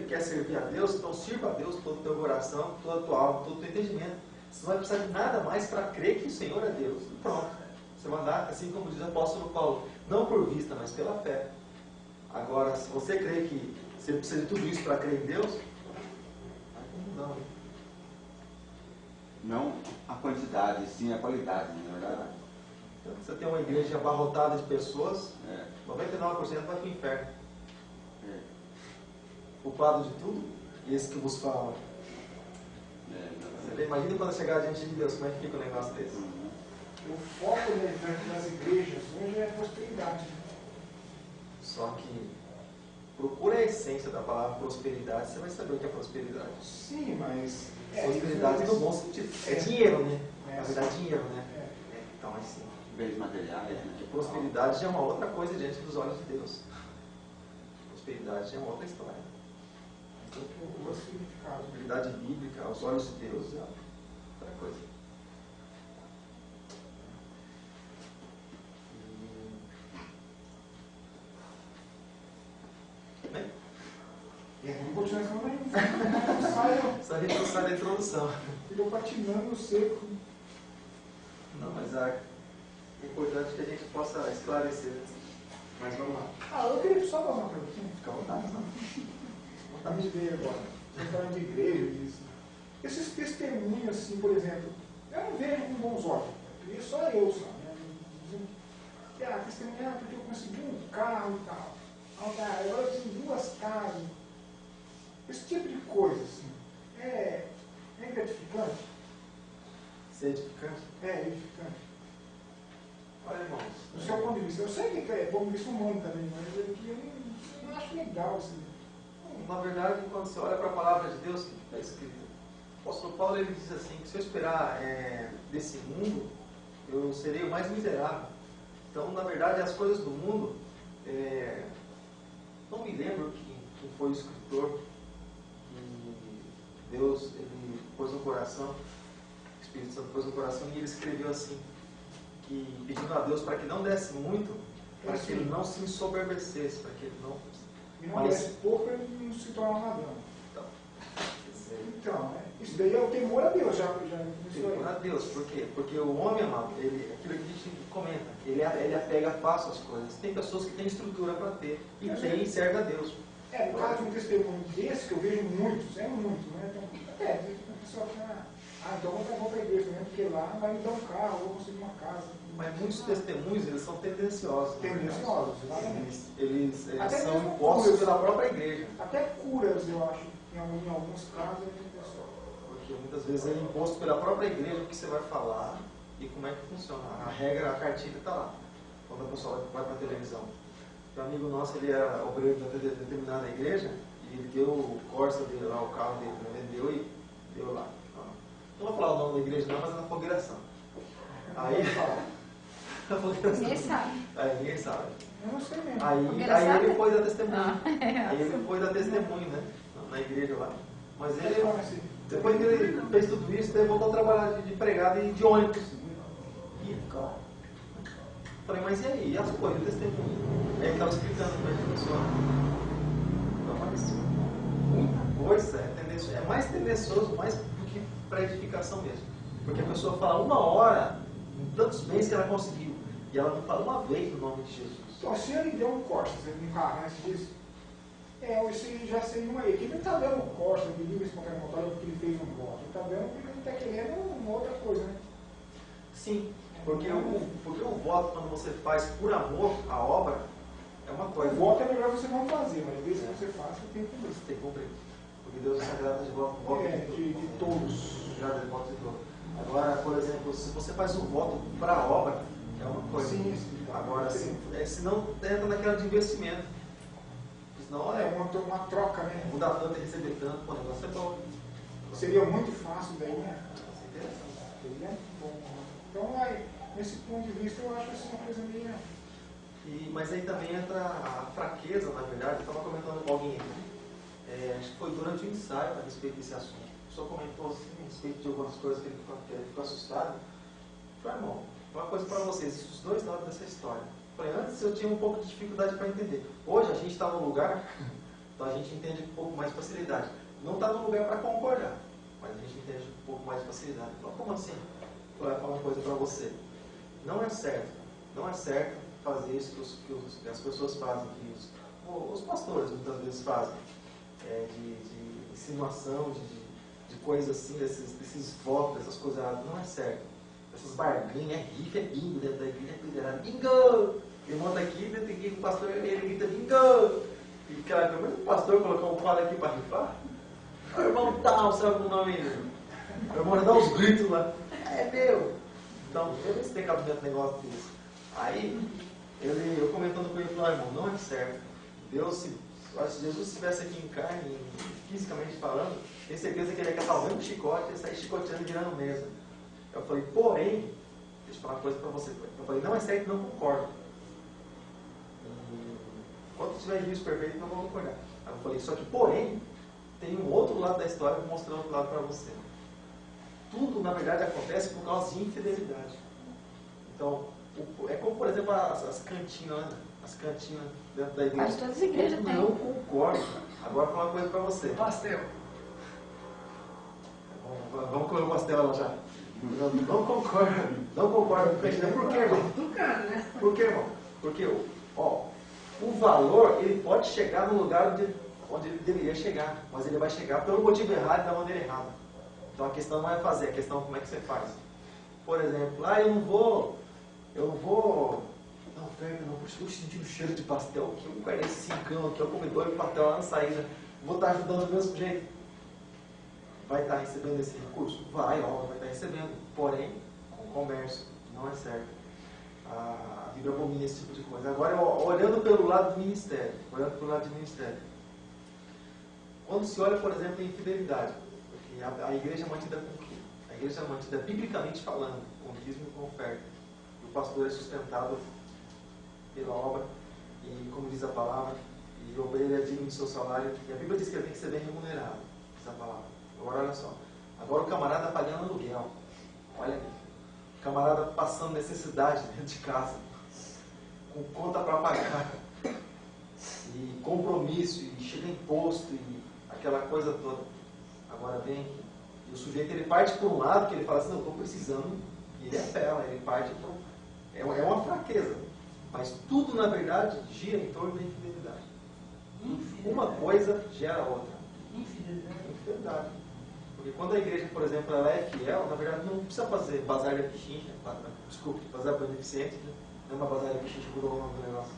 [SPEAKER 1] quer servir a Deus, então sirva a Deus todo o teu coração, toda a tua alma, todo o teu entendimento. Você não vai precisar de nada mais para crer que o Senhor é Deus. E pronto. Você vai andar, assim como diz o apóstolo Paulo, não por vista, mas pela fé. Agora, se você crê que você precisa de tudo isso para crer em Deus, não, hein?
[SPEAKER 2] Não a quantidade, sim a qualidade, na verdade.
[SPEAKER 1] Então, você tem uma igreja abarrotada de pessoas,
[SPEAKER 2] É.
[SPEAKER 1] 99% vai para o inferno.
[SPEAKER 2] É.
[SPEAKER 1] Culpado de tudo, e esse que vos fala. Você imagina quando chegar diante de Deus, como é que fica um negócio desse?
[SPEAKER 4] O foco das igrejas hoje é a prosperidade.
[SPEAKER 1] Só que procura a essência da palavra prosperidade, você vai saber o que é prosperidade.
[SPEAKER 4] Sim, mas...
[SPEAKER 1] Prosperidade no bom sentido. É dinheiro, né? Na verdade, dinheiro, né? Então, assim,
[SPEAKER 2] Bens materiais, né?
[SPEAKER 1] prosperidade já é uma outra coisa diante dos olhos de Deus. Prosperidade já é uma outra história.
[SPEAKER 4] O significado.
[SPEAKER 1] Prosperidade bíblica, aos olhos de Deus, é outra coisa. Bem,
[SPEAKER 4] Vamos continuar essa não sai,
[SPEAKER 1] só a gente não sai da introdução.
[SPEAKER 4] ficou patinando no seco.
[SPEAKER 1] Não, mas é importante que a gente possa esclarecer. Mas vamos lá.
[SPEAKER 4] Eu queria só dar uma perguntinha.
[SPEAKER 1] Fica à vontade, não.
[SPEAKER 4] Tá me veio agora. Você falando de igreja, disso. Esses testemunhos, assim, por exemplo, eu não vejo com bons olhos. E só eu, sabe? Testemunhar porque eu consegui um carro e tal. Agora eu tenho 2 casas. Esse tipo de coisa, assim, é gratificante?
[SPEAKER 1] Ser edificante?
[SPEAKER 4] É edificante.
[SPEAKER 1] Olha, irmãos.
[SPEAKER 4] Do seu ponto de vista, eu sei que é ponto de vista humano também, mas é que eu não acho legal assim.
[SPEAKER 1] Na verdade, quando você olha para a palavra de Deus, o que está escrito? O apóstolo Paulo ele diz assim, que se eu esperar desse mundo, eu serei o mais miserável. Então, na verdade, as coisas do mundo, não me lembro quem foi o escritor que Deus ele pôs no coração, o Espírito Santo pôs no coração e ele escreveu assim, que pedindo a Deus para que não desse muito, para que ele não se ensoberbecesse, para que ele não...
[SPEAKER 4] E não desse pouco para ele não se tornar um ladrão. Então, isso daí é o temor a Deus, já
[SPEAKER 1] temor a Deus, por quê? Porque o homem, amado, aquilo que a gente comenta, ele apega fácil as coisas. Tem pessoas que têm estrutura para ter e tem e serve a Deus.
[SPEAKER 4] No caso de um testemunho desse, que eu vejo muitos, né? Então, a pessoa fala, então vou para a igreja mesmo, porque lá vai me dar um carro, vou conseguir uma casa.
[SPEAKER 1] Mas muitos testemunhos, eles são tendenciosos.
[SPEAKER 4] Tendenciosos, exatamente.
[SPEAKER 1] Eles são
[SPEAKER 4] mesmo
[SPEAKER 1] impostos
[SPEAKER 4] curas.
[SPEAKER 1] pela própria igreja.
[SPEAKER 4] Até curas, eu acho, em alguns casos, é tendencioso.
[SPEAKER 1] Porque muitas vezes é imposto pela própria igreja o que você vai falar e como é que funciona. A regra, a cartilha está lá, quando a pessoa vai para a televisão. Um amigo nosso, ele era obreiro de determinada igreja e ele deu o Corsa dele lá, o carro dele, vendeu e deu lá. Não vou falar o nome da igreja não, mas é na Fogueiração. Aí...
[SPEAKER 5] Ninguém sabe.
[SPEAKER 1] Aí ninguém sabe.
[SPEAKER 4] Eu não sei mesmo.
[SPEAKER 1] Aí ele foi dar testemunho.
[SPEAKER 5] Ah,
[SPEAKER 1] Aí ele foi dar testemunho, né? Na igreja lá. Mas ele,
[SPEAKER 4] Assim,
[SPEAKER 1] depois que ele fez tudo isso, ele voltou a trabalhar de empregado e de ônibus. E, cara, falei, mas e aí? E as coisas, o testemunho? Aí ele estava explicando como é que funciona. Então, mas muita coisa é mais tendencioso, mais do que para edificação mesmo. Porque a pessoa fala 1 hora, em tantos meses que ela conseguiu. E ela não fala uma vez no nome de Jesus.
[SPEAKER 4] Então, se ele deu um Corsa, um carro antes disso, isso já seria uma equipe. Ele não está dando um Corsa, de livre espontâneo motor, porque ele fez um voto. Ele está dando porque ele está querendo uma outra coisa, né?
[SPEAKER 1] Sim, porque o voto, quando você faz por amor à obra, é uma coisa.
[SPEAKER 4] O voto é melhor você não fazer, mas desde que você faça, você tem que cumprir.
[SPEAKER 1] Você tem que cumprir. Porque Deus é sagrado de voto
[SPEAKER 4] De todos.
[SPEAKER 1] Sagrado de voto de todos. Agora, por exemplo, se você faz um voto para a obra, é uma coisa.
[SPEAKER 4] Sim.
[SPEAKER 1] Agora, se não entra naquela de investimento. Senão,
[SPEAKER 4] uma troca, né?
[SPEAKER 1] mudar tanto e receber tanto, o negócio é bom.
[SPEAKER 4] Seria muito fácil daí, né?
[SPEAKER 1] Seria interessante.
[SPEAKER 4] Seria bom. Então, nesse ponto de vista, eu acho assim uma coisa meio...
[SPEAKER 1] Mas aí também entra a fraqueza, na verdade. Eu estava comentando com alguém aqui. Acho que foi durante o ensaio a respeito desse assunto. A pessoa comentou assim, a respeito de algumas coisas que ele ficou assustado. Eu falei, irmão, uma coisa para vocês, os 2 lados dessa história. Falei, antes eu tinha um pouco de dificuldade para entender. Hoje a gente está num lugar, então a gente entende com um pouco mais de facilidade. Não está num lugar para concordar, mas a gente entende com um pouco mais de facilidade. Falei, como assim? Vou falar uma coisa para você. Não é certo fazer isso que as pessoas fazem, que os pastores muitas vezes fazem, de insinuação, de coisas assim, desses votos, dessas coisas erradas. Não é certo. Essas barganhas, rifa, bingo dentro da igreja, era bingo! Ele monta aqui, dentro aqui, o pastor ele grita bingo! E cara, como é que o pastor colocar um quadro aqui para rifar? O irmão tal, sabe o nome dele? O irmão dá uns gritos lá. É meu! Então, eu não tenho cabimento negócio disso. Aí, eu comentando com ele, falei, irmão, não é certo. Deus, se Jesus estivesse aqui em carne, fisicamente falando, tenho certeza que ele ia catar o mesmo chicote e sair chicoteando e virando mesa. Eu falei, porém, deixa eu falar uma coisa para você. Eu falei, não é certo, não concordo. Quando tiver juízo perfeito, não vou concordar. Aí eu falei, só que, porém, tem um outro lado da história que eu vou mostrar outro lado para você. Tudo, na verdade, acontece por causa de infidelidade. Então, é como, por exemplo, as cantinas, né? As cantinas dentro da igreja.
[SPEAKER 5] Mas todas as igrejas têm.
[SPEAKER 1] Não concordo. Agora, vou falar uma coisa para você.
[SPEAKER 3] Pastel.
[SPEAKER 1] Vamos comer o pastel lá já. Não concordo. Não concordo com cantina. Por quê, irmão?
[SPEAKER 3] Tucano, né?
[SPEAKER 1] Por quê, irmão? Porque, ó, o valor, ele pode chegar no lugar onde ele deveria chegar, mas ele vai chegar pelo motivo errado e da maneira errada. Então a questão não é fazer, a questão é como é que você faz. Por exemplo, eu não vou na oferta, não, puxa, eu senti o cheiro de pastel aqui, eu guardei esse cincão aqui, eu comi 2 pastel lá na saída, vou estar ajudando do mesmo jeito. Vai estar recebendo esse recurso? Vai estar recebendo, porém, com comércio, não é certo. A Bíblia abomina esse tipo de coisa. Agora, olhando pelo lado do ministério, quando se olha, por exemplo, em infidelidade, porque a igreja é mantida com o quê? A igreja é mantida biblicamente falando, com dízimo e com oferta. E o pastor é sustentado pela obra, e como diz a palavra, e o obreiro é digno do seu salário, e a Bíblia diz que ele tem que ser bem remunerado, diz a palavra. Agora, olha só, agora o camarada pagando aluguel, olha aqui, o camarada passando necessidade dentro de casa, com conta para pagar, e compromisso, e chega imposto, e aquela coisa toda. Agora vem aqui, e o sujeito ele parte por um lado, que ele fala assim, não, estou precisando, e ele apela, ele parte por é uma fraqueza, mas tudo na verdade gira em torno da infidelidade. Uma coisa gera a outra. Infidelidade. Porque quando a igreja, por exemplo, ela é fiel, na verdade não precisa fazer bazar de pichincha, desculpe, bazar beneficente, né? Não é uma bazar de pichincha, mudou o nome do negócio.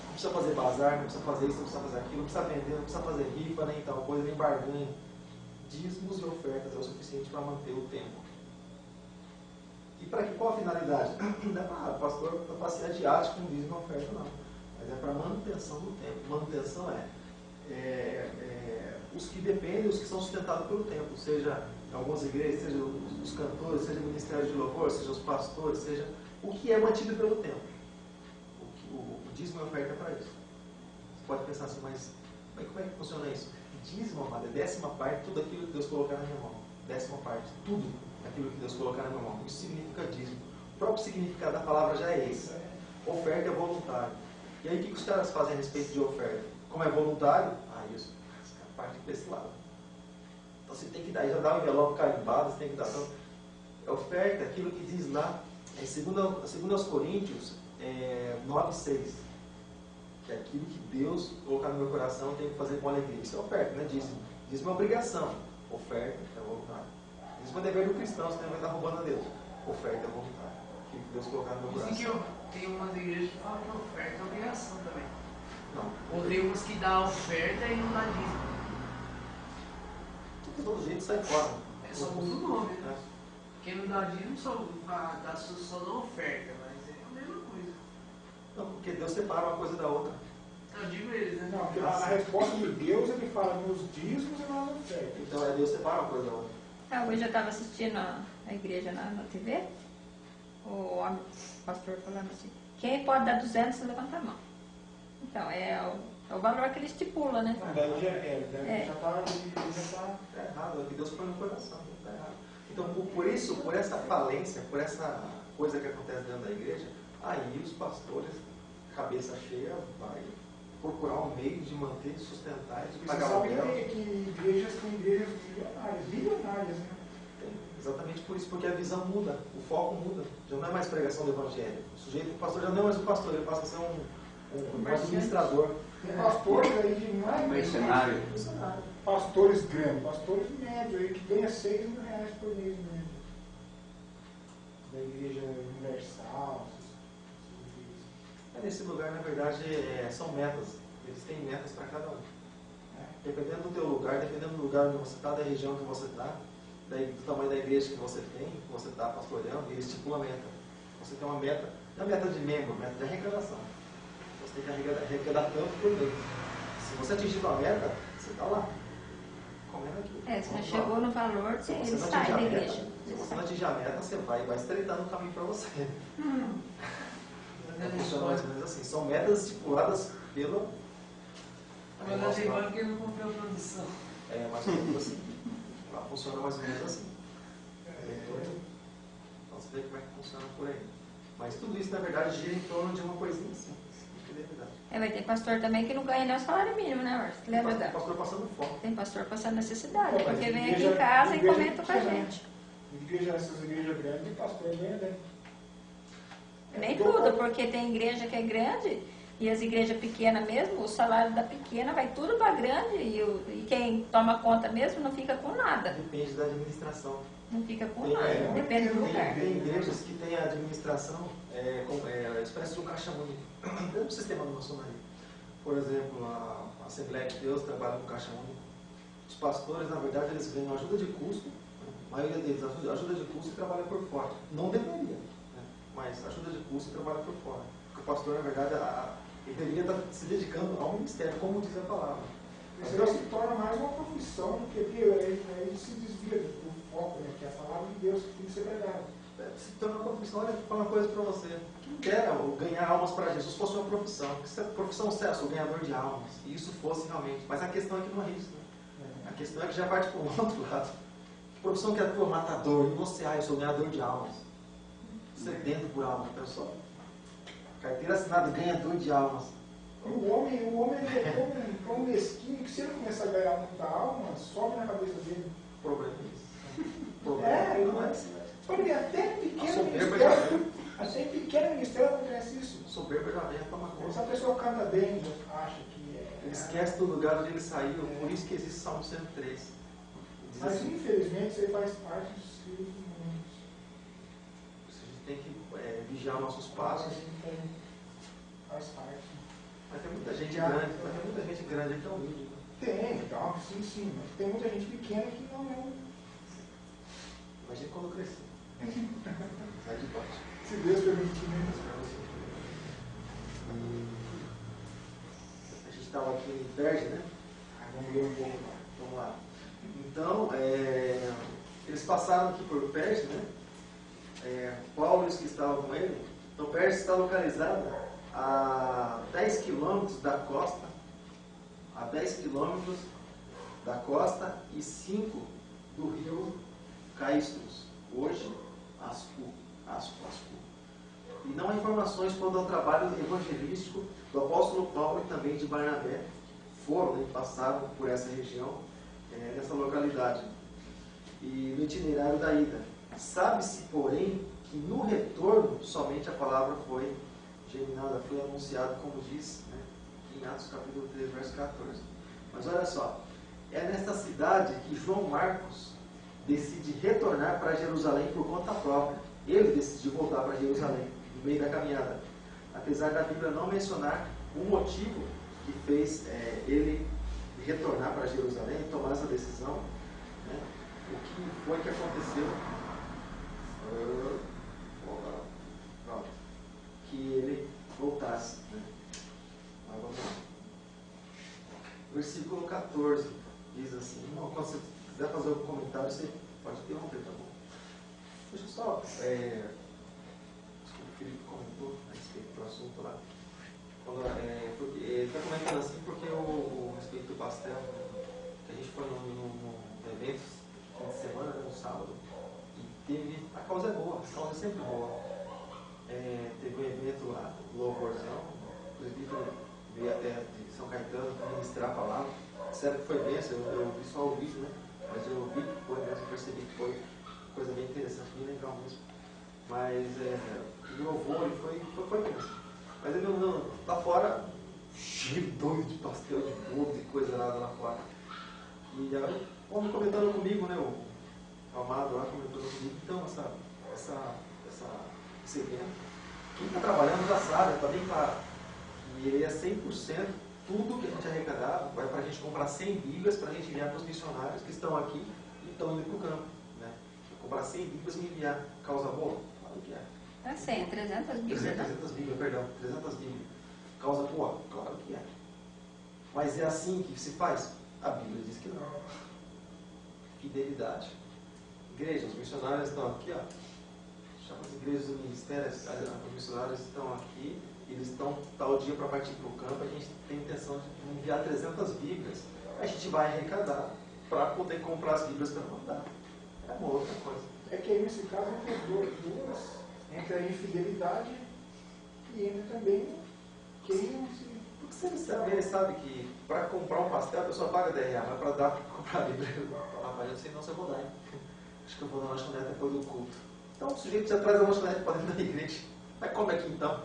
[SPEAKER 1] Não precisa fazer bazar, não precisa fazer isso, não precisa fazer aquilo, não precisa vender, não precisa fazer rifa, nem tal coisa, nem barganha. Dízimos e ofertas é o suficiente para manter o tempo. E para qual a finalidade? Não é para o pastor passear de arte com dízimo e oferta, não. Mas é para manutenção do tempo. Manutenção os que dependem, os que são sustentados pelo tempo, seja algumas igrejas, seja os cantores, seja o ministério de louvor, seja os pastores, seja o que é mantido pelo tempo. O dízimo e oferta é para isso. Você pode pensar assim, mas como é que funciona isso? Dízimo, amado, é 10ª parte de tudo aquilo que Deus colocar na minha mão. 10ª parte, tudo aquilo que Deus colocar na minha mão. Isso significa dízimo. O próprio significado da palavra já é esse. Oferta é voluntário. E aí o que os caras fazem a respeito de oferta? Como é voluntário, isso. Parte desse lado. Então você tem que dar, já dá um envelope carimbado, você tem que dar. Então, oferta, aquilo que diz lá, segundo aos Coríntios 9:6, que é aquilo que Deus colocar no meu coração, eu tenho que fazer com alegria. Isso é oferta, né? Dízimo. Dízimo é obrigação. Oferta é voluntário. Dízimo é dever do cristão, você não vai estar roubando a Deus. Oferta é voluntário. Aquilo que Deus colocar no meu coração.
[SPEAKER 3] Dizem que tem umas igrejas que falam que oferta é obrigação também.
[SPEAKER 1] Não.
[SPEAKER 3] Ou tem uns que dá oferta e não dá dízimo.
[SPEAKER 1] De todo jeito sai fora.
[SPEAKER 3] É só muda o nome, né? Quem não dá dízimo só dá oferta, mas é a mesma coisa.
[SPEAKER 1] Não, porque Deus separa uma coisa da outra.
[SPEAKER 3] Eu digo eles, né?
[SPEAKER 4] Não, porque a resposta de Deus ele fala nos dízimos e nas ofertas.
[SPEAKER 1] Então Deus separa uma coisa da outra.
[SPEAKER 5] Hoje eu estava assistindo a igreja na TV, o pastor falando assim, quem pode dar 200, levanta a mão. Então, é o valor que ele estipula, né?
[SPEAKER 4] Não, daí já está
[SPEAKER 1] errado, é o que Deus põe no coração, está errado. Então, por isso, por essa falência, por essa coisa que acontece dentro da igreja, aí os pastores cabeça cheia, vai procurar um meio de manter, de sustentar e de
[SPEAKER 4] Você
[SPEAKER 1] pagar o
[SPEAKER 4] sabe
[SPEAKER 1] aluguel.
[SPEAKER 4] que igrejas têm igrejas bilionárias, né?
[SPEAKER 1] Exatamente por isso, porque a visão muda, o foco muda. Já não é mais pregação do evangelho. O pastor já não é mais um pastor, ele passa a ser um administrador.
[SPEAKER 4] Tem pastores aí de mais
[SPEAKER 2] Mercenário.
[SPEAKER 4] pastores grandes, pastores médios aí que ganham R$6.000 por mês médio. Da Igreja Universal.
[SPEAKER 1] Nesse lugar, na verdade, são metas. Eles têm metas para cada um. Dependendo do teu lugar, dependendo do lugar onde você está, da região que você está, do tamanho da igreja que você tem, que você está pastoreando, ele estipula a meta. Você tem uma meta, não é meta de membro, meta de arrecadação. Você tem que arrecadar tanto por mês. Se você atingir a meta, você está lá, comendo aqui.
[SPEAKER 5] Se não chegou no valor,
[SPEAKER 1] Se
[SPEAKER 5] ele
[SPEAKER 1] você não
[SPEAKER 5] sai
[SPEAKER 1] atingir
[SPEAKER 5] da
[SPEAKER 1] a meta,
[SPEAKER 5] igreja.
[SPEAKER 1] se você não atingir a meta, você vai estreitando o caminho para você. Funciona mais ou menos assim. São metas estipuladas pelo.
[SPEAKER 3] Mas eu achei igual que ele não comprou a produção.
[SPEAKER 1] É mais ou menos assim. Lá funciona mais ou menos assim. Então você vê como é que funciona por aí. Mas tudo isso, na verdade, gira em torno de uma coisinha assim.
[SPEAKER 5] Vai ter pastor também que não ganha nem o salário mínimo, né, Márcio? Lembra
[SPEAKER 1] Tem
[SPEAKER 5] da?
[SPEAKER 1] pastor passando fome.
[SPEAKER 5] Tem pastor passando necessidade,
[SPEAKER 4] Não, mas
[SPEAKER 5] porque vem
[SPEAKER 4] igreja-
[SPEAKER 5] aqui em casa e
[SPEAKER 4] igreja
[SPEAKER 5] comenta com a
[SPEAKER 4] pequena.
[SPEAKER 5] gente.
[SPEAKER 4] Essas igrejas grandes, o pastor ganha bem.
[SPEAKER 5] Nem tudo, porque tem igreja que é grande e as igrejas pequenas mesmo, o salário da pequena vai tudo para grande e quem toma conta mesmo não fica com nada.
[SPEAKER 1] Depende da administração.
[SPEAKER 5] Não fica com
[SPEAKER 1] Tem-
[SPEAKER 5] nada, depende do lugar.
[SPEAKER 1] Tem igrejas que têm a administração espécie de um caixa único. Dentro do sistema da maçonaria. Por exemplo, a Assembleia de Deus trabalha com caixa único. Os pastores, na verdade, eles ganham ajuda de custo. A maioria deles ajuda de custo e trabalha por fora. Não deveria, né? Mas ajuda de custo e trabalha por fora. Porque o pastor, na verdade, ele deveria estar se dedicando ao ministério, como diz a palavra.
[SPEAKER 4] Isso aí se torna mais uma profissão, porque aí se desvia do foco, né? Que é a palavra de Deus que tem que ser pregada.
[SPEAKER 1] Se torna uma profissão. Olha, vou falar uma coisa para você. Quem dera ganhar almas para Jesus fosse uma profissão. Que se a profissão fosse o ganhador de almas, e isso fosse realmente. Mas a questão é que não é isso. Né? A questão é que já parte para o outro lado. Que profissão que é tua, matador, e você, eu sou ganhador de almas. Sedento por almas, pessoal. Carteira assinada, ganhador de almas.
[SPEAKER 4] O homem ele é tão mesquinho que se ele começar a ganhar muita alma, sobe na cabeça dele.
[SPEAKER 1] O problema é isso. O problema
[SPEAKER 4] Ele
[SPEAKER 1] não é isso.
[SPEAKER 4] Porque até em
[SPEAKER 1] A
[SPEAKER 4] pequeno
[SPEAKER 1] soberba já
[SPEAKER 4] ministério,
[SPEAKER 1] vem.
[SPEAKER 4] até em pequeno ministério acontece isso.
[SPEAKER 1] Soberba já vem a tomar
[SPEAKER 4] Se
[SPEAKER 1] conta.
[SPEAKER 4] a pessoa canta bem, acha que é.
[SPEAKER 1] Ele esquece do lugar onde ele saiu, por isso que existe Salmo 103. Diz
[SPEAKER 4] Mas
[SPEAKER 1] assim,
[SPEAKER 4] infelizmente isso aí faz parte dos filhos do mundo.
[SPEAKER 1] a gente tem que vigiar nossos passos.
[SPEAKER 4] Faz parte.
[SPEAKER 1] Mas tem muita gente grande, que é humilde. Né?
[SPEAKER 4] Tem, então, sim, mas tem muita gente pequena que não é.
[SPEAKER 1] Imagina quando eu crescer. Sai de baixo.
[SPEAKER 4] Se Deus permitir, né?
[SPEAKER 1] A gente estava aqui em Perge, né?
[SPEAKER 4] Vamos ler um pouco mais.
[SPEAKER 1] Vamos lá. Então, eles passaram aqui por Perge, né? Paulo e os que estavam com ele. Então, Perge está localizada a 10 quilômetros da costa, e 5 do rio Caístros, hoje Ascu. E não há informações quanto ao trabalho evangelístico do apóstolo Paulo e também de Barnabé, que foram e passaram por essa região, nessa localidade, e no itinerário da ida. Sabe-se, porém, que no retorno somente a palavra foi germinada, foi anunciada, como diz, né, em Atos capítulo 3, verso 14. Mas olha só, é nesta cidade que João Marcos decide retornar para Jerusalém por conta própria. Ele decidiu voltar para Jerusalém, no meio da caminhada. Apesar da Bíblia não mencionar o motivo que fez ele retornar para Jerusalém e tomar essa decisão, né, o que foi que aconteceu? Pronto. Que ele voltasse. Né? Mas vamos lá. Versículo 14 diz assim: quando você quiser fazer algum comentário, você pode interromper, tá bom? Deixa eu só. O Felipe comentou a respeito do assunto lá. Porque, ele está comentando assim porque o respeito do pastel, que a gente foi no evento fim de semana, no sábado, e teve. A causa é boa, a causa é sempre boa. Teve um evento lá, louvorzão, presbítero veio até de São Caetano para ministrar a palavra. Sério que foi bênção, eu vi só o vídeo, né? Mas eu vi que foi mesmo, percebi que foi coisa bem interessante, bem legal mesmo. Mas o meu avô, ele foi bênção. Mas ele não, lá fora, cheio doido de pastel, de bolo, de coisa lá fora. E aí, o homem comentando comigo, né? O amado lá comentando comigo, então, esse evento. Quem está trabalhando já sabe, está bem claro. E ele é 100%, tudo que a gente arrecadar vai para a gente comprar 100 Bíblias para a gente enviar para os missionários que estão aqui e estão indo para o campo. Né? Comprar 100 Bíblias e enviar. Causa boa? Claro que é.
[SPEAKER 5] É 100, 300 Bíblias.
[SPEAKER 1] 300 Bíblias, perdão, 300 Bíblias. Causa boa? Claro que é. Mas é assim que se faz? A Bíblia diz que não. Fidelidade. Igreja, os missionários estão aqui, ó. Chama as igrejas do ministério, os missionários estão aqui, eles estão tal dia para partir para o campo, a gente tem intenção de enviar 300 Bíblias, a gente vai arrecadar para poder comprar as Bíblias para mandar. É uma outra coisa.
[SPEAKER 4] É que aí nesse caso entra duas, entra a infidelidade e entra também quem se...
[SPEAKER 1] Porque você também sabe que para comprar um pastel a pessoa paga 10 reais, mas para dar para comprar a Bíblia, eu vou falar, mas eu sei não se eu vou dar, hein? Acho que eu vou dar uma lanchonete depois do culto. Então o sujeito já traz a lanchonete para dentro da igreja. Mas come aqui então.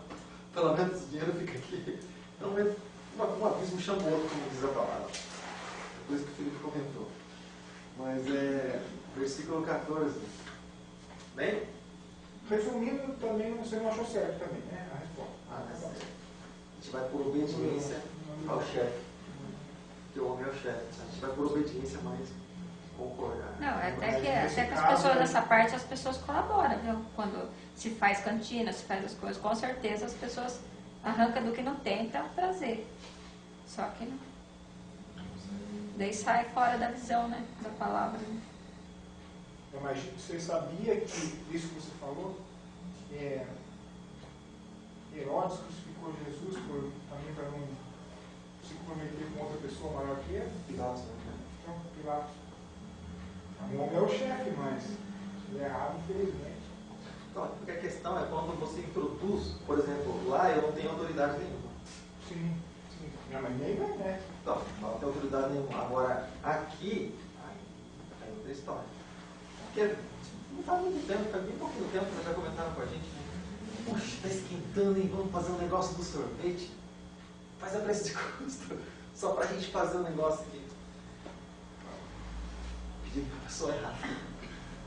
[SPEAKER 1] Pelo menos o dinheiro fica aqui. Então um abismo chama o outro, como diz a palavra. É por isso que o Felipe comentou. Mas versículo 14. Bem?
[SPEAKER 4] Resumindo, também você não achou certo também, né? A resposta.
[SPEAKER 1] A gente vai por obediência ao chefe. Porque o homem é o chefe. A gente vai por obediência, mas concordar.
[SPEAKER 5] Não, até que as pessoas nessa parte, as pessoas colaboram, viu? Quando se faz cantina, se faz as coisas, com certeza as pessoas arrancam do que não tem para trazer. Só que não. Daí sai fora da visão, né? Da palavra. Né?
[SPEAKER 4] Mas você sabia que isso que você falou, Herodes crucificou Jesus também para não se comprometer com outra pessoa maior que ele?
[SPEAKER 1] Pilatos, né?
[SPEAKER 4] Então, Pilatos. O homem é o chefe, mas ele é errado, infelizmente.
[SPEAKER 1] Então, porque a questão é quando você introduz, por exemplo, lá eu não tenho autoridade nenhuma.
[SPEAKER 4] Sim. Não, mas nem vai, né?
[SPEAKER 1] Então, não tem autoridade nenhuma. Agora, aqui, é outra história. Porque não faz muito tempo, faz bem pouquinho tempo que já comentaram com a gente, né? Poxa, está esquentando, hein? Vamos fazer um negócio do sorvete. Faz a preço de custo. Só para a gente fazer um negócio aqui. Pedindo para a pessoa errada.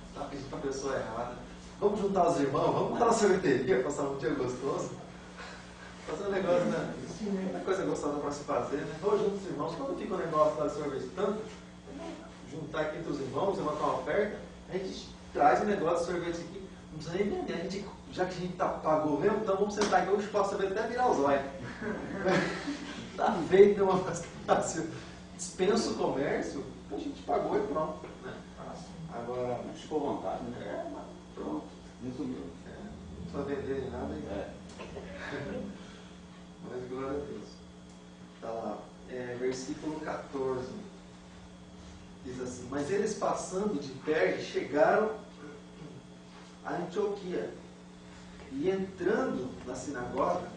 [SPEAKER 1] Está pedindo para a pessoa errada. Vamos juntar os irmãos, vamos lá na sorveteria, passar um dia gostoso. Fazer um negócio, né? Uma coisa gostosa para se fazer, né? Vamos juntos os irmãos. Quando fica um negócio lá de sorvete tanto, juntar aqui entre os irmãos, levantar uma oferta, a gente traz um negócio de sorvete aqui. Não precisa nem vender. A gente, já que a gente pagou mesmo, então vamos sentar aqui, hoje posso saber até virar os olhos. Tá feito, é uma coisa fácil. Dispensa o comércio, a gente pagou e pronto. Né? Agora,
[SPEAKER 2] Não ficou vontade, né?
[SPEAKER 1] pronto.
[SPEAKER 2] Resumiu.
[SPEAKER 1] Não precisa vender nem nada. Mas glória a Deus. Está lá. Versículo 14. Diz assim: mas eles passando de Perge chegaram a Antioquia. E entrando na sinagoga,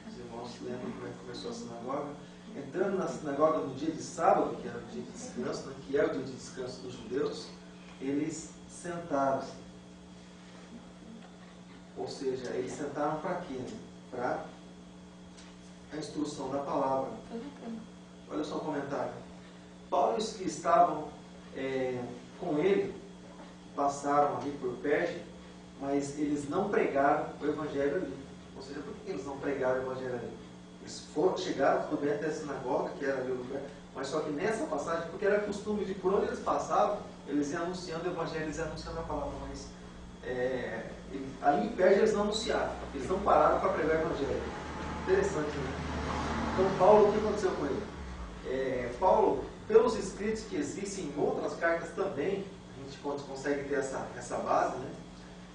[SPEAKER 1] os irmãos lembram como é que começou a sinagoga? Entrando na sinagoga no dia de sábado, que era o dia de descanso, né, que é o dia de descanso dos judeus, eles sentaram-se. Ou seja, eles sentaram para quê? Para a instrução da palavra. Olha só o comentário. Paulo e os que estavam com ele passaram ali por Perge, mas eles não pregaram o evangelho ali. Ou seja, por que eles não pregaram o evangelho ali? Eles chegaram tudo bem até a sinagoga, que era ali o lugar, mas só que nessa passagem, porque era costume de por onde eles passavam, eles iam anunciando o evangelho, eles iam anunciando a palavra, mas ali em Perge eles não anunciaram, eles não pararam para pregar o evangelho. Interessante, né? Então Paulo, o que aconteceu com ele? Paulo, pelos escritos que existem em outras cartas também, a gente consegue ter essa base, né?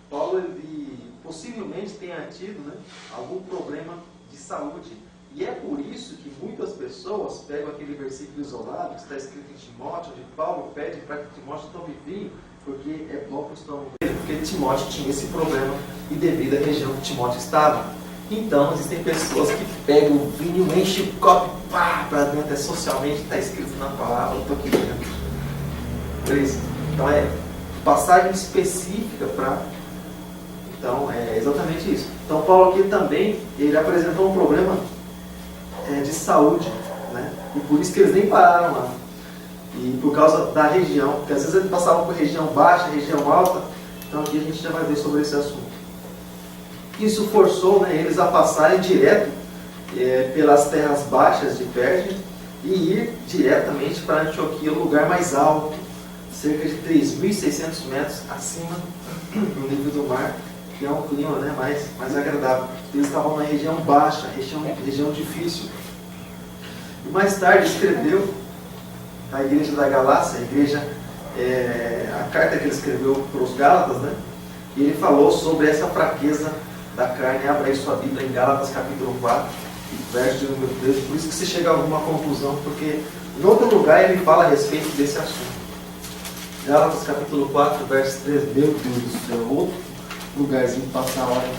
[SPEAKER 1] Paulo, ele possivelmente tenha tido, né, algum problema de saúde. E é por isso que muitas pessoas pegam aquele versículo isolado, que está escrito em Timóteo, onde Paulo pede para que Timóteo tome vinho, porque é bom para o estômago dele, porque Timóteo tinha esse problema, e devido à região que Timóteo estava. Então, existem pessoas que pegam o vinho, enchem o copo, pá, para dentro, socialmente, está escrito na palavra, eu estou aqui dentro. Por isso. Então, é passagem específica para... Então, é exatamente isso. Então, Paulo aqui também, ele apresentou um problema de saúde, né? E por isso que eles nem pararam lá. E por causa da região, porque às vezes eles passavam por região baixa, região alta. Então, aqui a gente já vai ver sobre esse assunto. Isso forçou, né, eles a passarem direto pelas terras baixas de Pérgia e ir diretamente para Antioquia, o lugar mais alto, cerca de 3.600 metros acima do nível do mar, que é um clima, né, mais agradável. Eles estavam na região baixa, região difícil. E mais tarde escreveu a igreja da Galácia, a carta que ele escreveu para os Gálatas, né, e ele falou sobre essa fraqueza da carne. Abra aí sua Bíblia em Gálatas capítulo 4, verso de número 13. Por isso que você chega a alguma conclusão, porque em outro lugar ele fala a respeito desse assunto. Gálatas capítulo 4, verso 13. Meu Deus do céu, outro lugarzinho para passar a hora.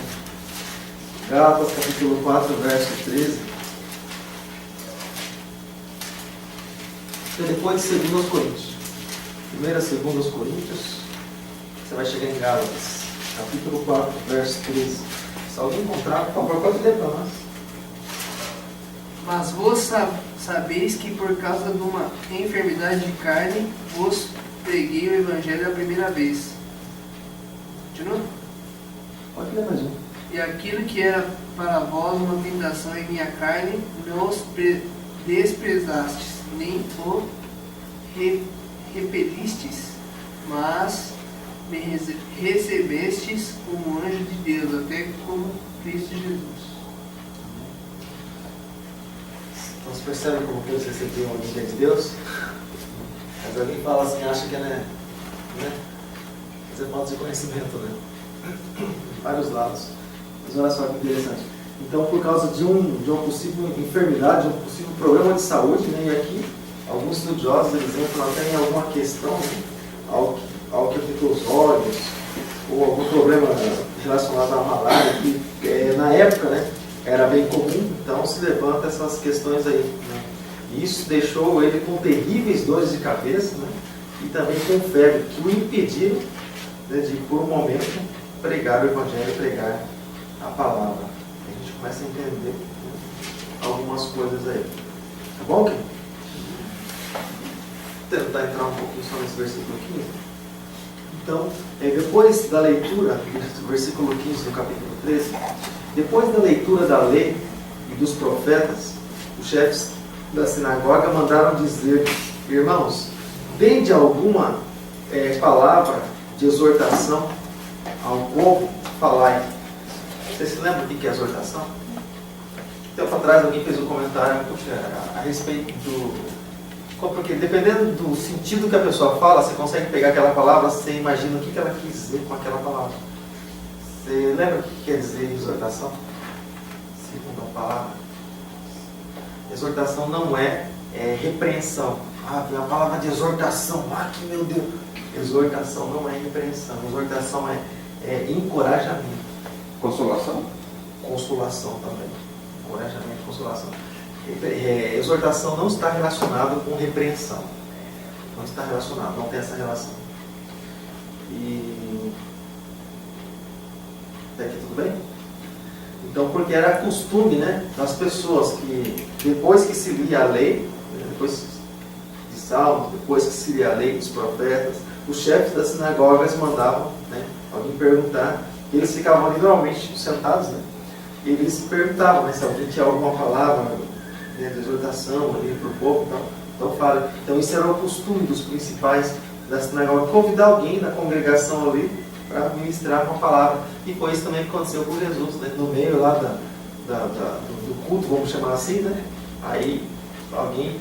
[SPEAKER 1] Gálatas capítulo 4, verso 13. Depois de 2 Coríntios. 1ª, 2 Coríntios. Você vai chegar em Gálatas capítulo 4, verso 13. Se alguém encontrar, por favor, pode ler para nós.
[SPEAKER 3] Mas vós sabeis que por causa de uma enfermidade de carne vos preguei o Evangelho a primeira vez. Continua?
[SPEAKER 1] Pode ler mais um.
[SPEAKER 3] E aquilo que era para vós uma tentação em minha carne, não os desprezastes, nem o repelistes, mas me recebestes como anjo de Deus, até como Cristo Jesus.
[SPEAKER 1] Então você percebe como que você recebeu uma amiga de Deus? Mas alguém fala assim, acha que né? Mas é falta de conhecimento, né? De vários lados. Mas olha só que interessante. Então, por causa de uma possível enfermidade, de um possível problema de saúde, né? E aqui, alguns estudiosos, eles entram até em alguma questão, né? Algo que afetou os olhos, ou algum problema relacionado à malária, que na época, né, era bem comum. Então se levanta essas questões aí, né? E isso deixou ele com terríveis dores de cabeça, né, e também com febre, que o impediram, né, de por um momento pregar o Evangelho, pregar a palavra. A gente começa a entender, né, algumas coisas aí. Tá bom, Kim? Vou tentar entrar um pouquinho só nesse versículo 15. Então, depois da leitura do versículo 15 do capítulo 13, depois da leitura da lei e dos profetas, os chefes da sinagoga mandaram dizer: irmãos, dende alguma palavra de exortação ao povo, falai. Vocês se lembram o que é exortação? Tempo atrás alguém fez um comentário a respeito do... Porque dependendo do sentido que a pessoa fala, você consegue pegar aquela palavra, você imagina o que ela quis dizer com aquela palavra. Você lembra o que quer dizer exortação? Segundo a palavra. Exortação não é repreensão. Tem a palavra de exortação. Que meu Deus! Exortação não é repreensão. Exortação é encorajamento.
[SPEAKER 2] Consolação?
[SPEAKER 1] Consolação também. Encorajamento, consolação. Exortação não está relacionado com repreensão. Não está relacionado, não tem essa relação. E até aqui tudo bem? Então, porque era costume, né, das pessoas que depois que se lia a lei, depois de Salmos, depois que se lia a lei dos profetas, os chefes das sinagogas mandavam, né, alguém perguntar, e eles ficavam ali normalmente sentados, né, e eles perguntavam, né, se alguém tinha alguma palavra de exortação ali para o povo, então fala. Então isso era o costume dos principais da sinagoga, convidar alguém da congregação ali para ministrar uma palavra. E foi isso também que aconteceu com Jesus, né? No meio lá do culto, vamos chamar assim, né? Aí alguém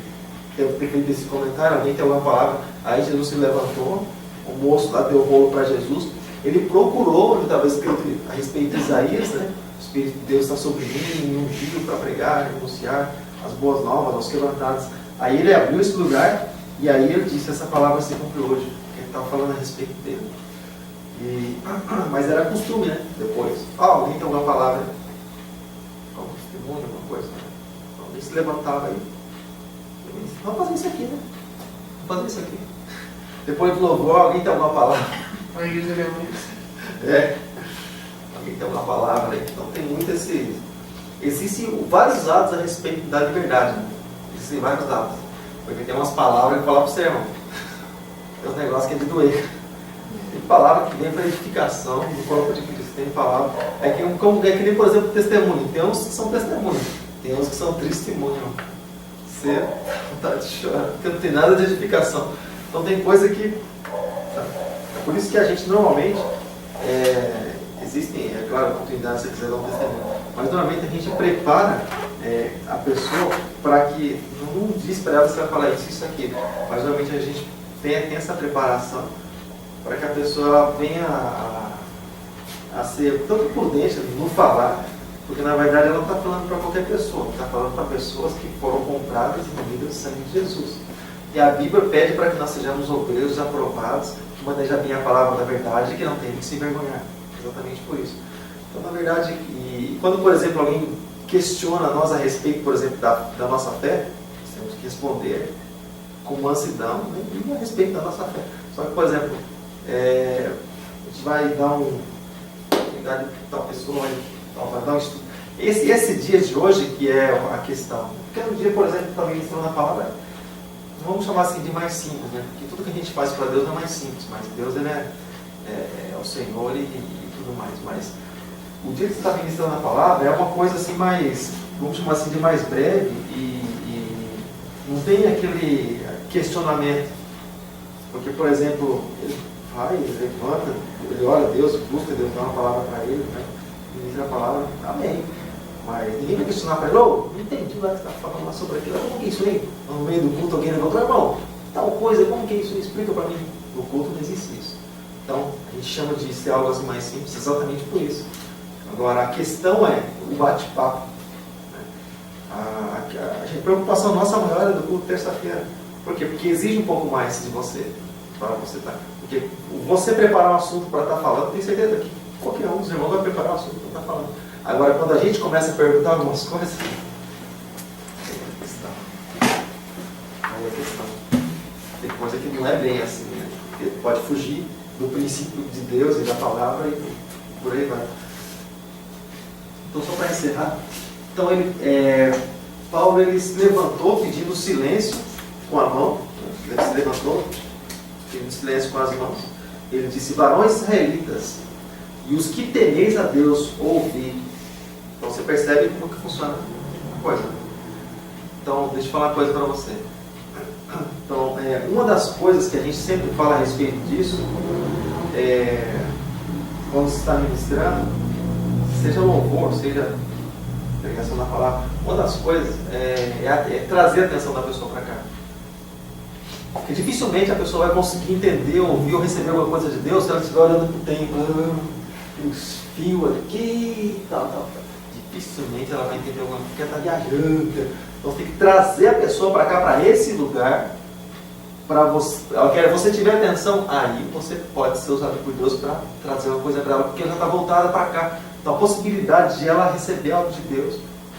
[SPEAKER 1] deve ter feito esse comentário, alguém tem alguma palavra, aí Jesus se levantou, o moço lá deu o bolo para Jesus, ele procurou, ele estava escrito a respeito de Isaías, né? O Espírito de Deus está sobre mim, me ungiu para pregar, anunciar as boas novas aos quebrantados. Aí ele abriu esse lugar e aí ele disse: essa palavra se cumpriu hoje, que ele estava falando a respeito dele. Mas era costume, né? Depois, alguém tem alguma palavra? testemunho, alguma coisa. Então ele se levantava e vamos fazer isso aqui, né? Vamos fazer isso aqui. Depois do louvor, alguém tem alguma palavra?
[SPEAKER 3] A igreja é muito.
[SPEAKER 1] Alguém tem alguma palavra aí? Então tem muito esse. Existem vários dados a respeito da liberdade. Né? Existem vários dados. Porque tem umas palavras que falar para você, irmão. Tem uns negócios que é de doer. Tem palavra que vem para edificação do corpo de Cristo. Tem palavra. É que nem, por exemplo, testemunho. Tem uns que são testemunho. Tem uns que são testemunho. Você tá de chorar, porque não tem nada de edificação. Então tem coisa que. É por isso que a gente normalmente. Existem, é claro, oportunidades se você quiser dar um testemunho. Mas normalmente a gente prepara a pessoa para que. Não diz para ela que você vai falar isso, aqui. Mas normalmente a gente tem essa preparação para que a pessoa venha a ser tanto prudente no falar, porque na verdade ela não está falando para qualquer pessoa, está falando para pessoas que foram compradas e reunidas do sangue de Jesus. E a Bíblia pede para que nós sejamos obreiros aprovados, que manejam bem a palavra da verdade e que não tem que se envergonhar. Exatamente por isso. Então, na verdade, quando, por exemplo, alguém questiona nós a respeito, por exemplo, da nossa fé, nós temos que responder com mansidão, né, e a respeito da nossa fé. Só que, por exemplo, a gente vai dar oportunidade de tal pessoa, vai dar um estudo. Esse dia de hoje que é a questão. Porque no dia, por exemplo, também ministrando a palavra, vamos chamar assim de mais simples, né? Porque tudo que a gente faz para Deus é mais simples, mas Deus ele é o Senhor e tudo mais. Mas o dia que você está ministrando a palavra é uma coisa assim mais, vamos chamar assim de mais breve e não tem aquele questionamento. Porque, por exemplo, ele vai, ele levanta, ele ora a Deus, busca Deus, dá uma palavra para ele, né? Ministra a palavra, amém. Mas ninguém vai questionar para ele, não entendi lá que você está falando lá sobre aquilo, como que é isso aí? No meio do culto alguém levantou, irmão, tal coisa, como que é isso? Explica para mim. No culto não existe isso. Então, a gente chama de ser algo assim mais simples exatamente por isso. Agora, a questão é o bate-papo. A preocupação nossa maior é do culto terça-feira. Por quê? Porque exige um pouco mais de você, para você estar. Porque você preparar um assunto para estar falando, tenho certeza que qualquer um dos irmãos vai preparar um assunto para estar falando. Agora, quando a gente começa a perguntar algumas coisas, aí é questão. Tem coisa que não é bem assim, né? Porque pode fugir do princípio de Deus e da palavra e por aí vai. Então, só para encerrar, então Paulo ele se levantou pedindo silêncio com a mão, ele se levantou pedindo silêncio com as mãos. Ele disse: varões israelitas, e os que temeis a Deus, ouvi. Então você percebe como que funciona a coisa. Então, deixa eu falar uma coisa para você. Então, uma das coisas que a gente sempre fala a respeito disso, quando você está ministrando, seja louvor, seja pregação da palavra, uma das coisas é trazer a atenção da pessoa para cá. Porque dificilmente a pessoa vai conseguir entender, ouvir ou receber alguma coisa de Deus se ela estiver olhando para o templo, os fios aqui, tal. Dificilmente ela vai entender alguma coisa, porque ela está viajando. Então tem que trazer a pessoa para cá, para esse lugar, para você. Se você tiver atenção, aí você pode ser usado por Deus para trazer uma coisa para ela, porque ela já está voltada para cá. Então a possibilidade de ela receber algo de Deus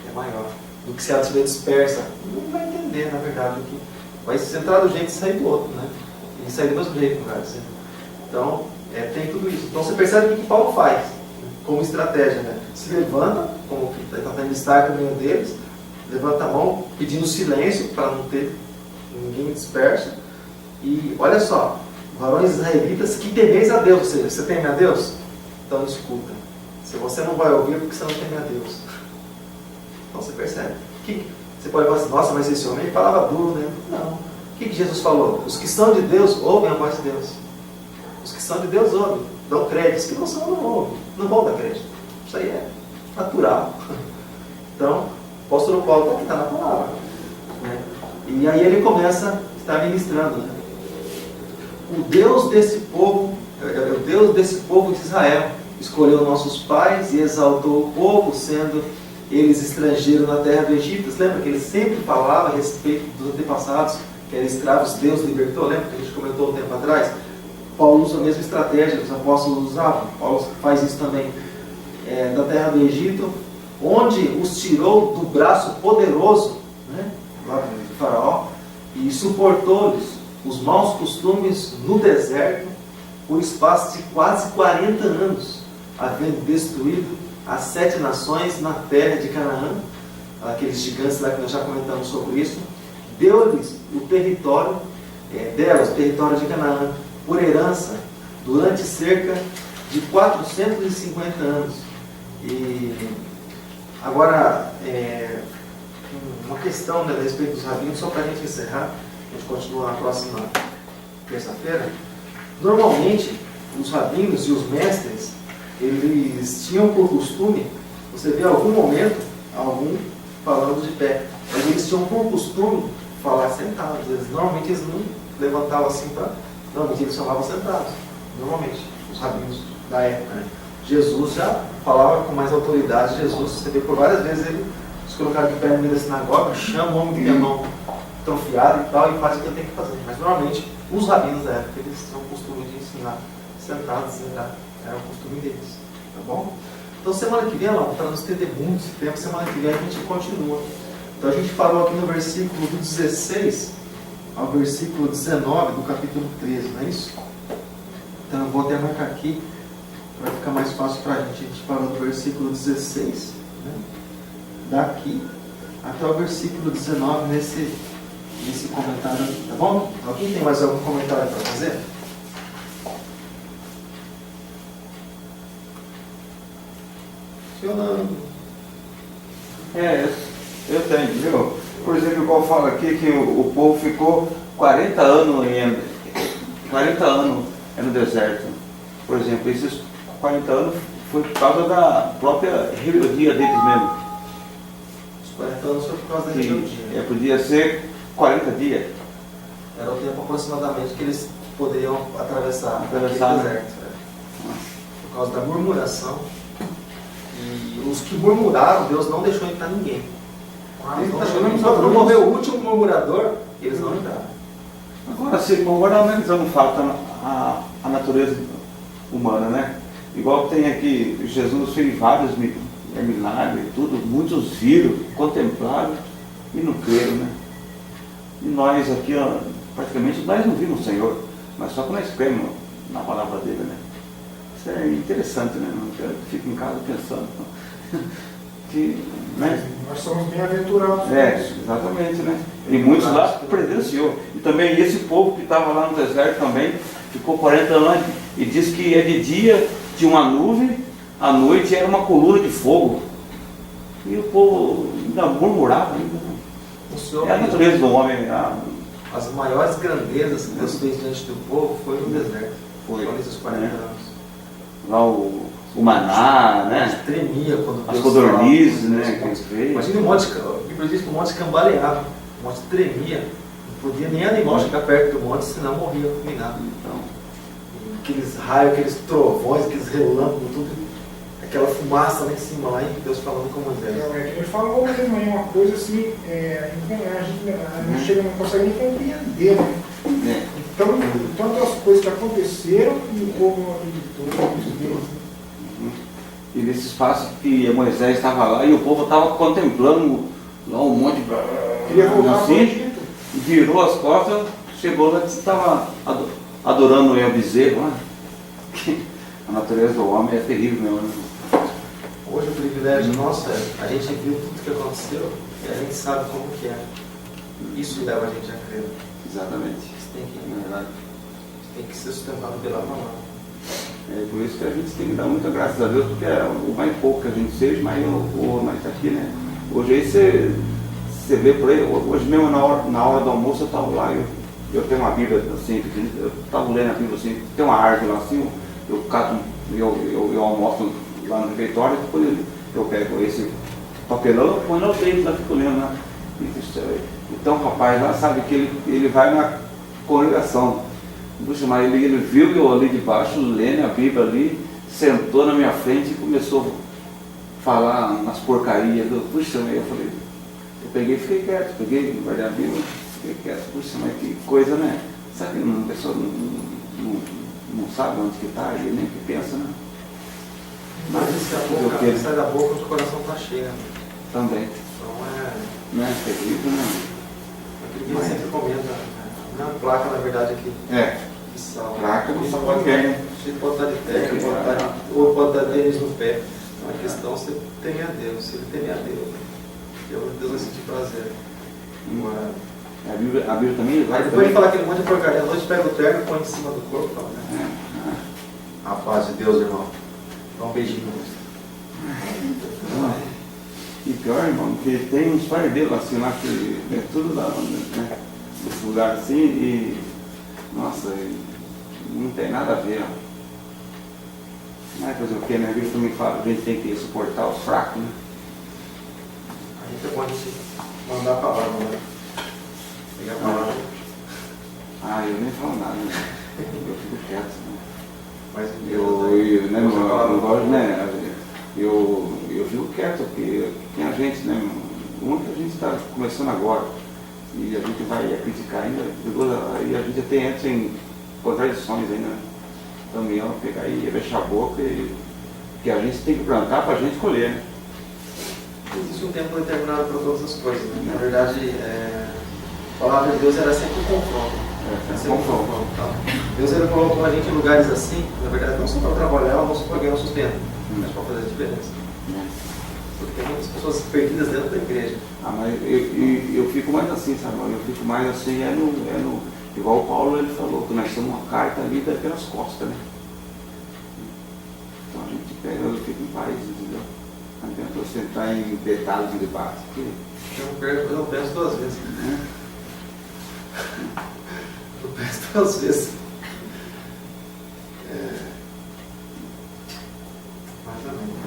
[SPEAKER 1] é maior do que se ela estiver dispersa. Não vai entender, na verdade, o que vai entrar do jeito e sair do outro, né? E sair do mesmo jeito, vai dizer. Então, tem tudo isso. Então você percebe o que Paulo faz como estratégia, né? Se levanta, como que está tendo destaque no meio deles, levanta a mão pedindo silêncio para não ter ninguém disperso. E olha só, varões israelitas que temeis a Deus. Ou seja, você teme a Deus? Então escuta. Se você não vai ouvir, é porque você não teme a Deus. Então você percebe. Você pode falar assim: nossa, mas esse homem falava duro, né? Não. O que Jesus falou? Os que são de Deus ouvem a voz de Deus. Os que são de Deus ouvem, dão crédito. Os que não são, não ouvem. Não vão dar crédito. Isso aí é natural. Então, o apóstolo Paulo está na palavra, né? E aí ele começa a estar ministrando, né? O Deus desse povo, o Deus desse povo de Israel, escolheu nossos pais e exaltou o povo, sendo eles estrangeiros na terra do Egito. Você lembra que ele sempre falava a respeito dos antepassados, que eram escravos, Deus libertou? Lembra que a gente comentou um tempo atrás? Paulo usa a mesma estratégia que os apóstolos usavam. Paulo faz isso também. Da terra do Egito,
[SPEAKER 6] onde os tirou do braço poderoso, né, lá de Faraó, e suportou-lhes os maus costumes no deserto por espaço de quase 40 anos, havendo destruído as 7 nações na terra de Canaã, aqueles gigantes lá que nós já comentamos sobre isso, deu-lhes o território delas, o território de Canaã, por herança, durante cerca de 450 anos. E agora, uma questão, né, a respeito dos rabinos, só para a gente encerrar, a gente continua na próxima terça-feira. Normalmente, os rabinos e os mestres, eles tinham por costume, você vê em algum momento, algum falando de pé, mas eles tinham por costume falar sentados. Normalmente eles não levantavam assim para... Normalmente eles falavam sentados. Normalmente, os rabinos da época, né? Jesus já falava com mais autoridade. Jesus, você vê por várias vezes ele se colocar de pé no meio da sinagoga, chama o homem que tem a mão atrofiada e tal, e faz o que ele tem que fazer. Mas normalmente, os rabinos da época, eles tinham o costume de ensinar sentados, era o costume deles. Tá bom? Então, semana que vem, para não estender muito esse tempo, semana que vem a gente continua. Então, a gente parou aqui no versículo do 16 ao versículo 19 do capítulo 13, não é isso? Então, eu vou até marcar aqui, para ficar mais fácil para a gente. A gente parou do versículo 16, né, daqui até o versículo 19 nesse comentário, tá bom? Alguém tem mais algum comentário para fazer? Funcionando.
[SPEAKER 2] Eu tenho, viu? Por exemplo, igual fala aqui que o povo ficou 40 anos no deserto. Por exemplo, esses 40 anos foi por causa da própria rebeldia deles mesmo.
[SPEAKER 6] Os 40 anos foi por causa da rebeldia.
[SPEAKER 2] Podia ser 40 dias.
[SPEAKER 6] Era o tempo aproximadamente que eles poderiam atravessar aquele deserto. Por causa da murmuração. E os que murmuraram, Deus não deixou entrar ninguém. Não morreu o último murmurador, eles não entraram.
[SPEAKER 2] Agora, agora analisando o fato, a natureza humana, né? Igual tem aqui, Jesus fez vários milagres, tudo, muitos viram, contemplaram e não creram, né? E nós aqui, praticamente, nós não vimos o Senhor, mas só que nós cremos na palavra dele, né? Isso é interessante, né? Eu fico em casa pensando que, né?
[SPEAKER 4] Nós somos bem-aventurados.
[SPEAKER 2] Exatamente, né? E muitos lá presenciou. E também esse povo que estava lá no deserto também, ficou 40 anos e diz que de dia tinha uma nuvem, à noite era uma coluna de fogo. E o povo ainda murmurava ainda. É a natureza do homem.
[SPEAKER 6] As maiores grandezas que Deus fez diante do povo foi no deserto. Foi nesses 40 anos.
[SPEAKER 2] Lá o maná, né?
[SPEAKER 6] Tremia quando
[SPEAKER 2] as codornizes, né?
[SPEAKER 6] Imagina o monte, a Bíblia diz que o monte cambaleava, o monte tremia, não podia nem animal chegar perto do monte, senão morria fulminado. Então, aqueles raios, aqueles trovões, aqueles relâmpagos, tudo, aquela fumaça lá em cima, lá, e Deus falando com Moisés.
[SPEAKER 4] Ele falou de manhã uma coisa assim, a gente não chega, não consegue nem compreender, né? Então, tantas coisas que aconteceram e o povo não acreditou.
[SPEAKER 2] E nesse espaço que Moisés estava lá e o povo estava contemplando lá um monte assim, virou as costas, chegou lá e estava adorando o bezerro lá. A natureza do homem é terrível, meu amigo.
[SPEAKER 6] Hoje o privilégio nosso a gente viu tudo que aconteceu e a gente sabe como que é. Isso leva a gente a crer.
[SPEAKER 2] Exatamente.
[SPEAKER 6] Tem que ser sustentado pela palavra.
[SPEAKER 2] É por isso que a gente tem que dar muita graças a Deus, porque é o mais pouco que a gente seja, mas está aqui, né? Hoje aí você vê por aí, hoje mesmo na hora do almoço eu estava lá, eu tenho uma Bíblia assim, eu estava lendo a Bíblia assim, tem uma árvore lá assim, eu almoço lá no refeitório, depois eu pego esse papelão, eu ponho no peito, lá fico lendo lá. Então o rapaz lá sabe que ele vai na congregação. Puxa, mas ele viu eu ali de baixo, lendo a Bíblia ali, sentou na minha frente e começou a falar umas porcarias. Puxa, eu falei, eu peguei e fiquei quieto, guardei a Bíblia, fiquei quieto. Puxa, mas que coisa, né? Sabe que a pessoa não sabe onde que está e nem que pensa, né?
[SPEAKER 1] Mas esse amor, cara, sai da boca onde o coração está cheio, né?
[SPEAKER 2] Também.
[SPEAKER 1] Então
[SPEAKER 2] Não é terrível, não.
[SPEAKER 1] aquilo que ele sempre comenta, né? Não é placa, na verdade, aqui. Que sal.
[SPEAKER 2] Placa não
[SPEAKER 1] Isso
[SPEAKER 2] só
[SPEAKER 1] pode
[SPEAKER 2] quem, né?
[SPEAKER 1] pode estar de terra, ou pode estar tênis no pé. Então, a questão é você temer a Deus. Se ele temer a Deus, Deus vai sentir prazer. Agora,
[SPEAKER 2] A Bíblia também vai.
[SPEAKER 1] aí depois de falar aquele monte de porcaria, à noite pega o terno e põe em cima do corpo e fala, né? A paz de Deus, irmão. Dá um beijinho no rosto.
[SPEAKER 2] E pior, irmão, que tem uns fardeiros assim lá que é tudo da né? Esse lugar assim e. Nossa, não tem nada a ver, ó. Mas fazer o que, né? A Bíblia também fala, a gente tem que suportar os fracos, né?
[SPEAKER 1] A gente pode mandar a palavra, né? Pegar a palavra.
[SPEAKER 2] Eu nem falo nada, né? Eu fico quieto, né?
[SPEAKER 1] Mas
[SPEAKER 2] eu fico quieto, porque tem a gente, né? Muita gente está começando agora e a gente vai criticar ainda, e a gente até entra em contradições ainda, né? Também ó, pegar e fechar a boca, que a gente tem que plantar para a gente colher, né?
[SPEAKER 1] existe um tempo determinado para todas as coisas, né? Na verdade, a palavra de Deus era sempre um confronto. Sempre um confronto. Tá? Deus ele colocou a gente em lugares assim, na verdade, não só para trabalhar, não só para ganhar um sustento, mas para fazer a diferença. Porque tem muitas pessoas perdidas dentro da igreja.
[SPEAKER 2] Mas eu fico mais assim, sabe? Eu fico mais assim, igual o Paulo ele falou, que nós somos uma carta ali pelas costas, né? Então a gente pega, eu fico em paz, entendeu? Não adianta você entrar em detalhes de debate.
[SPEAKER 1] Eu não penso duas vezes. Eu penso duas vezes. Mais ou menos.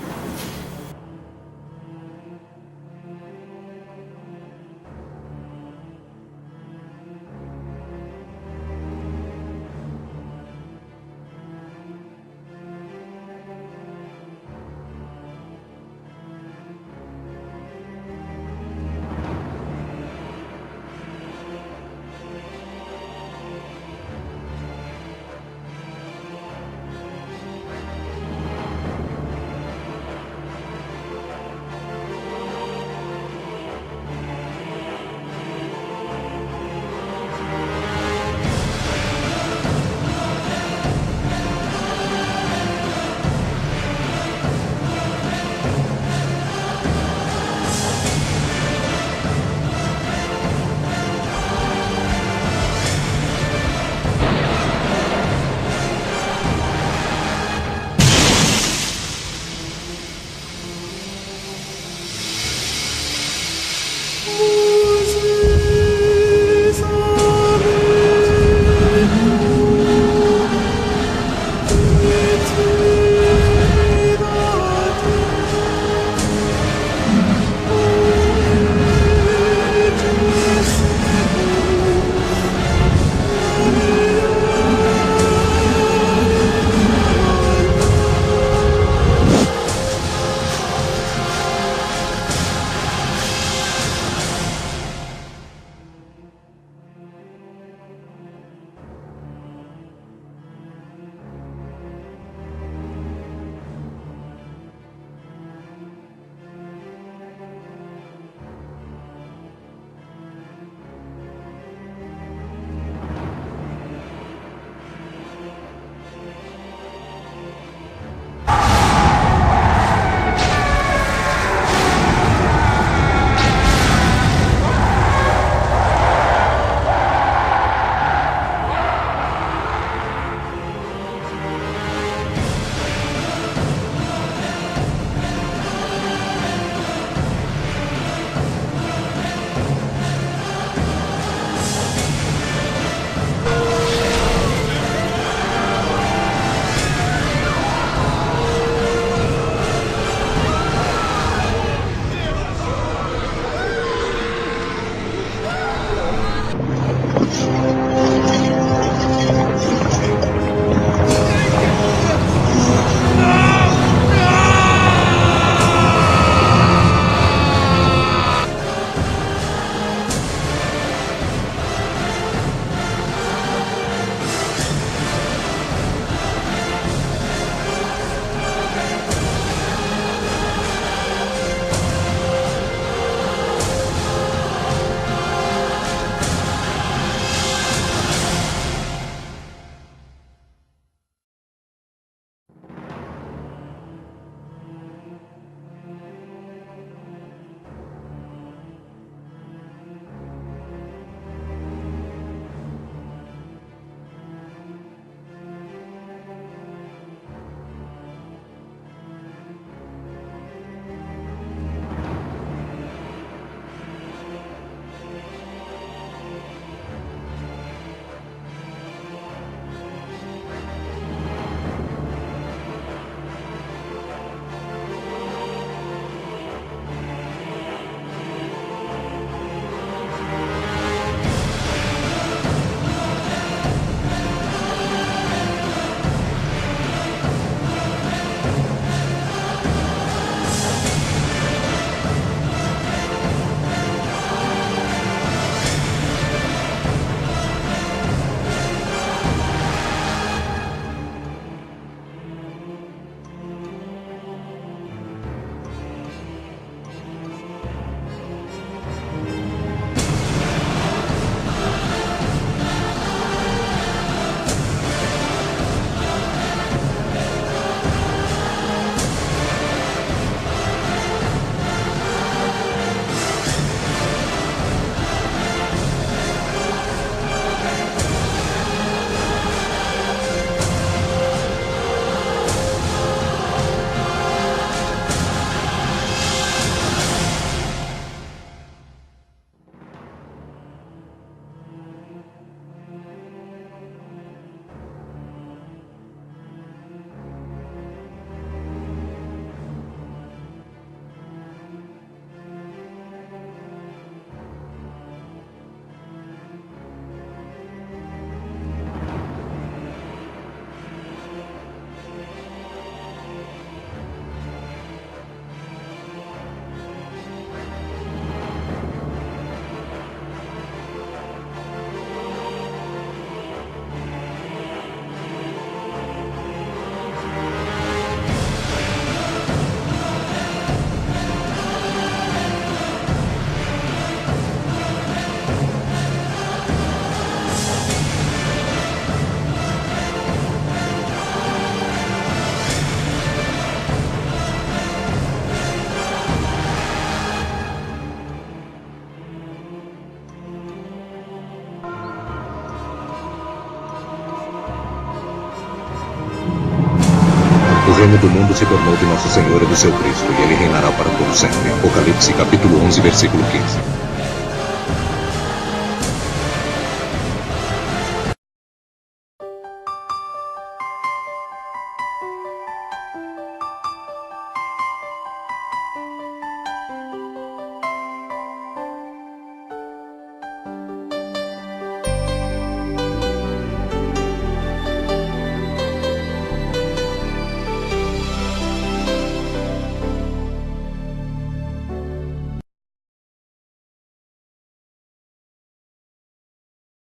[SPEAKER 7] do mundo se tornou de nosso Senhor e do seu Cristo, e ele reinará para todo sempre. Apocalipse capítulo 11, versículo 15.